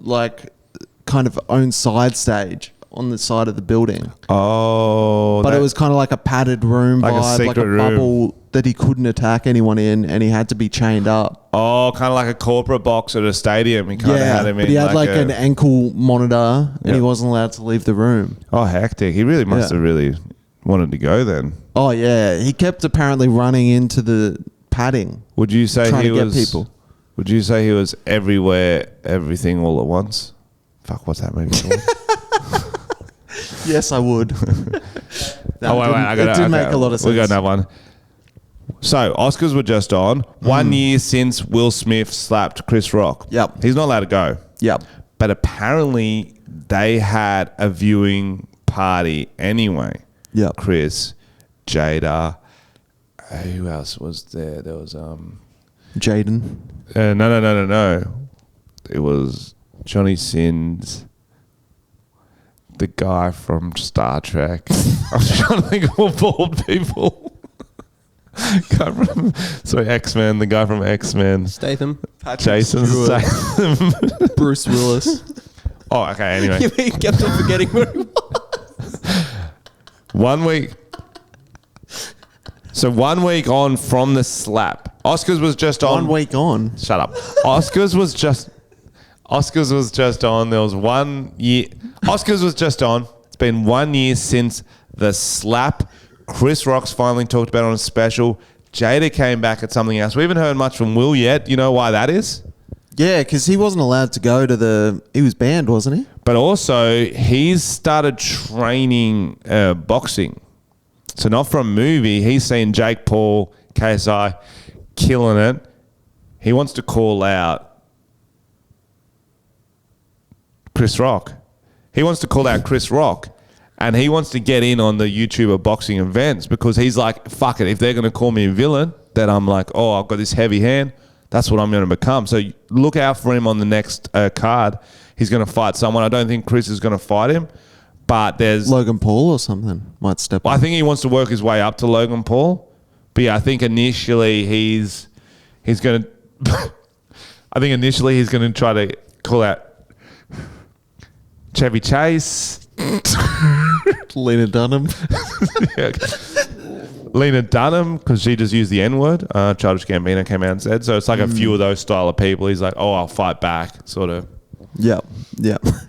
[SPEAKER 2] kind of own side stage on the side of the building.
[SPEAKER 1] Oh,
[SPEAKER 2] but it was kind of like a padded room
[SPEAKER 1] like a
[SPEAKER 2] vibe, like a
[SPEAKER 1] secret room.
[SPEAKER 2] bubble that he couldn't attack anyone in, and he had to be chained up.
[SPEAKER 1] Oh, kind of like a corporate box at a stadium. He kind of had him in.
[SPEAKER 2] But he had like
[SPEAKER 1] a,
[SPEAKER 2] an ankle monitor, and
[SPEAKER 1] Yeah.
[SPEAKER 2] he wasn't allowed to leave the room.
[SPEAKER 1] Oh, hectic. He really must have really wanted to go then.
[SPEAKER 2] Oh yeah, he kept apparently running into the padding.
[SPEAKER 1] Would you say
[SPEAKER 2] trying
[SPEAKER 1] he
[SPEAKER 2] to get
[SPEAKER 1] was?
[SPEAKER 2] people.
[SPEAKER 1] Would you say he was everywhere, everything all at once? Fuck, what's that movie called?
[SPEAKER 2] Yes, I would.
[SPEAKER 1] Wait, I got
[SPEAKER 2] it did make a lot of sense.
[SPEAKER 1] We got another one. So, Oscars were just on. 1 year since Will Smith slapped Chris Rock.
[SPEAKER 2] Yep.
[SPEAKER 1] He's not allowed to go.
[SPEAKER 2] Yep.
[SPEAKER 1] But apparently, they had a viewing party anyway.
[SPEAKER 2] Yep.
[SPEAKER 1] Chris, Jada. Who else was there? There was
[SPEAKER 2] Jaden.
[SPEAKER 1] No. It was Johnny Sins, the guy from Star Trek. I'm trying to think of all bald people. X-Men, the guy from X-Men.
[SPEAKER 8] Statham.
[SPEAKER 1] Jason Statham.
[SPEAKER 2] Bruce Willis.
[SPEAKER 1] Oh, okay, anyway.
[SPEAKER 8] You kept on forgetting where he was.
[SPEAKER 1] 1 week. So 1 week on from the slap. Oscars was just on.
[SPEAKER 2] 1 week on.
[SPEAKER 1] Shut up. Oscars was just on. There was 1 year. Oscars was just on. It's been 1 year since the slap. Chris Rock's finally talked about it on a special. Jada came back at something else. We haven't heard much from Will yet. You know why that is?
[SPEAKER 2] Yeah, because he wasn't allowed to go to he was banned, wasn't he?
[SPEAKER 1] But also, he's started training boxing. So not from a movie. He's seen Jake Paul, KSI, killing it. He wants to call out Chris Rock. He wants to call out Chris Rock. And he wants to get in on the YouTuber boxing events because he's like, fuck it. If they're going to call me a villain, then I'm like, oh, I've got this heavy hand. That's what I'm going to become. So look out for him on the next card. He's going to fight someone. I don't think Chris is going to fight him. But there's
[SPEAKER 2] Logan Paul or something might step up.
[SPEAKER 1] I think he wants to work his way up to Logan Paul. But yeah, I think initially he's going to try to call out Chevy Chase.
[SPEAKER 2] Lena Dunham.
[SPEAKER 1] Yeah. Lena Dunham, because she just used the N-word. Childish Gambino came out and said. So it's like a few of those style of people. He's like, oh, I'll fight back, sort of.
[SPEAKER 2] Yep.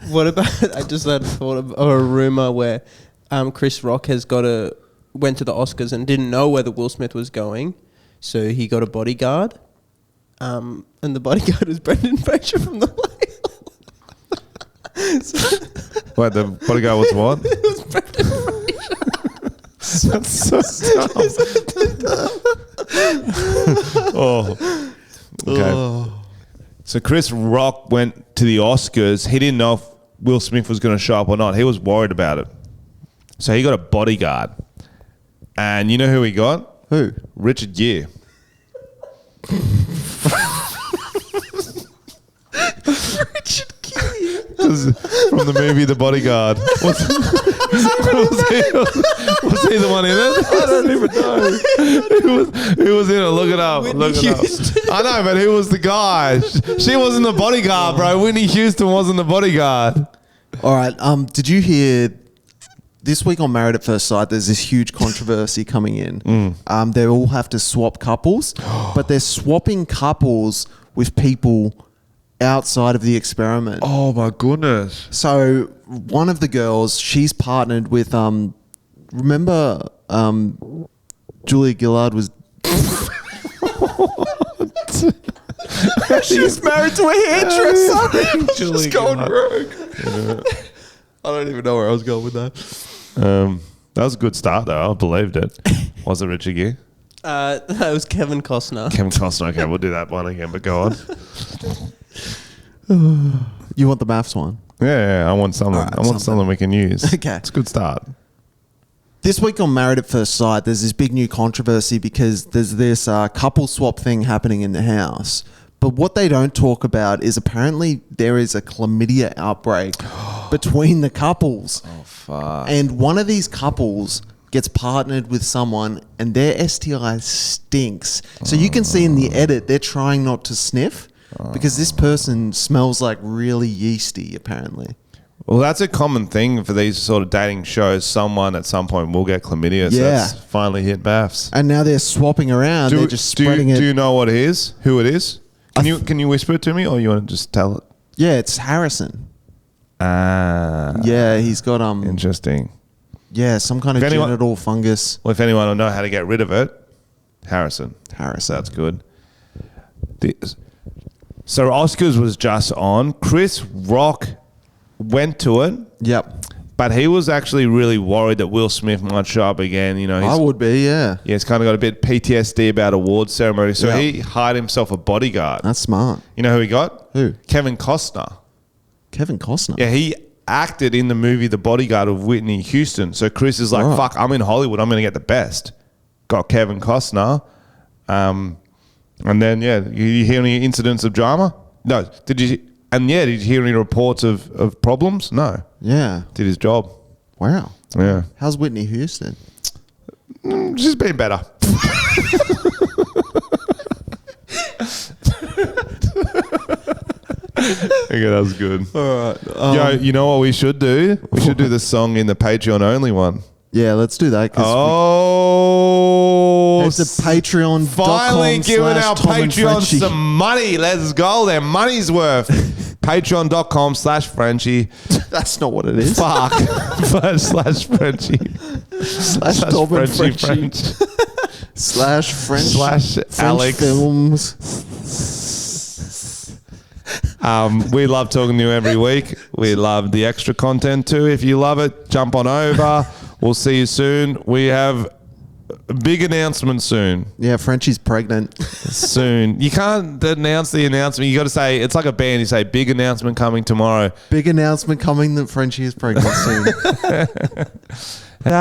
[SPEAKER 8] What about? I just had thought of a rumor where Chris Rock went to the Oscars and didn't know whether Will Smith was going, so he got a bodyguard, and the bodyguard was Brendan Fraser from The Whale.
[SPEAKER 1] Wait, the bodyguard was what?
[SPEAKER 8] It was Brendan Fraser.
[SPEAKER 1] That's so dumb. Oh. Okay. So Chris Rock went to the Oscars. He didn't know if Will Smith was going to show up or not. He was worried about it. So he got a bodyguard. And you know who he got?
[SPEAKER 2] Who?
[SPEAKER 1] Richard Gere.
[SPEAKER 2] Richard Gere.
[SPEAKER 1] From the movie The Bodyguard. Was he the one in it? I don't even know. Who was in it? Look it up. Look it up. I know, but who was the guy? She wasn't the bodyguard, bro. Whitney Houston wasn't the bodyguard.
[SPEAKER 2] All right. Did you hear this week on Married at First Sight? There's this huge controversy coming in. They all have to swap couples, but they're swapping couples with people outside of the experiment.
[SPEAKER 1] Oh my goodness!
[SPEAKER 2] So one of the girls, she's partnered with remember Julia Gillard was. She's married to a hairdresser. She's going rogue.
[SPEAKER 1] Yeah.
[SPEAKER 2] I don't even know where I was going with that.
[SPEAKER 1] That was a good start, though. I believed it. Was it Richard Gere?
[SPEAKER 8] That was Kevin Costner.
[SPEAKER 1] Kevin Costner. Okay, we'll do that one again. But go on.
[SPEAKER 2] You want the maths one?
[SPEAKER 1] Yeah, I want something.
[SPEAKER 2] Right,
[SPEAKER 1] I want something we can use.
[SPEAKER 2] Okay,
[SPEAKER 1] it's a good start.
[SPEAKER 2] This week on Married at First Sight, there's this big new controversy because there's this couple swap thing happening in the house. But what they don't talk about is apparently there is a chlamydia outbreak between the couples.
[SPEAKER 1] Oh, fuck.
[SPEAKER 2] And one of these couples gets partnered with someone and their STI stinks. So you can see in the edit, they're trying not to sniff because this person smells like really yeasty, apparently.
[SPEAKER 1] Well, that's a common thing for these sort of dating shows. Someone at some point will get chlamydia. So
[SPEAKER 2] Yeah.
[SPEAKER 1] that's finally hit baths.
[SPEAKER 2] And now they're swapping around. They're just spreading it.
[SPEAKER 1] Do you know what it is? Who it is? Can you whisper it to me, or you want to just tell it?
[SPEAKER 2] Yeah, it's Harrison.
[SPEAKER 1] Ah.
[SPEAKER 2] Yeah, he's got
[SPEAKER 1] Interesting.
[SPEAKER 2] Yeah, some kind of genital fungus.
[SPEAKER 1] Well, if anyone will know how to get rid of it, Harrison. That's good. So Oscars was just on. Chris Rock went to it.
[SPEAKER 2] Yep.
[SPEAKER 1] But he was actually really worried that Will Smith might show up again. You know,
[SPEAKER 2] I would be, yeah.
[SPEAKER 1] Yeah, he's kind of got a bit PTSD about awards ceremony. So he hired himself a bodyguard.
[SPEAKER 2] That's smart.
[SPEAKER 1] You know who he got?
[SPEAKER 2] Who?
[SPEAKER 1] Kevin Costner.
[SPEAKER 2] Kevin Costner?
[SPEAKER 1] Yeah, he acted in the movie The Bodyguard of Whitney Houston. So Chris is like, fuck, I'm in Hollywood. I'm going to get the best. Got Kevin Costner. And then, you hear any incidents of drama? No. Did you hear any reports of problems? No.
[SPEAKER 2] Yeah.
[SPEAKER 1] Did his job.
[SPEAKER 2] Wow.
[SPEAKER 1] Yeah.
[SPEAKER 2] How's Whitney Houston?
[SPEAKER 1] She's been better. Okay, that was good.
[SPEAKER 2] All right.
[SPEAKER 1] You know what we should do? We should do the song in the Patreon only one.
[SPEAKER 2] Yeah, let's do that.
[SPEAKER 1] It's
[SPEAKER 2] a Patreon.
[SPEAKER 1] Finally giving our Patreon some money. Let's go. Their money's worth. Patreon.com/Frenchy.
[SPEAKER 2] That's not what it is.
[SPEAKER 1] Fuck. /Frenchy.
[SPEAKER 2] /Tom and Frenchy.
[SPEAKER 1] /French. /Alex.
[SPEAKER 2] Films.
[SPEAKER 1] We love talking to you every week. We love the extra content too. If you love it, jump on over. We'll see you soon. We have a big announcement soon.
[SPEAKER 2] Yeah, Frenchie's pregnant.
[SPEAKER 1] Soon. You can't announce the announcement. You got to say, it's like a band. You say, big announcement coming tomorrow.
[SPEAKER 2] Big announcement coming that Frenchie is pregnant soon.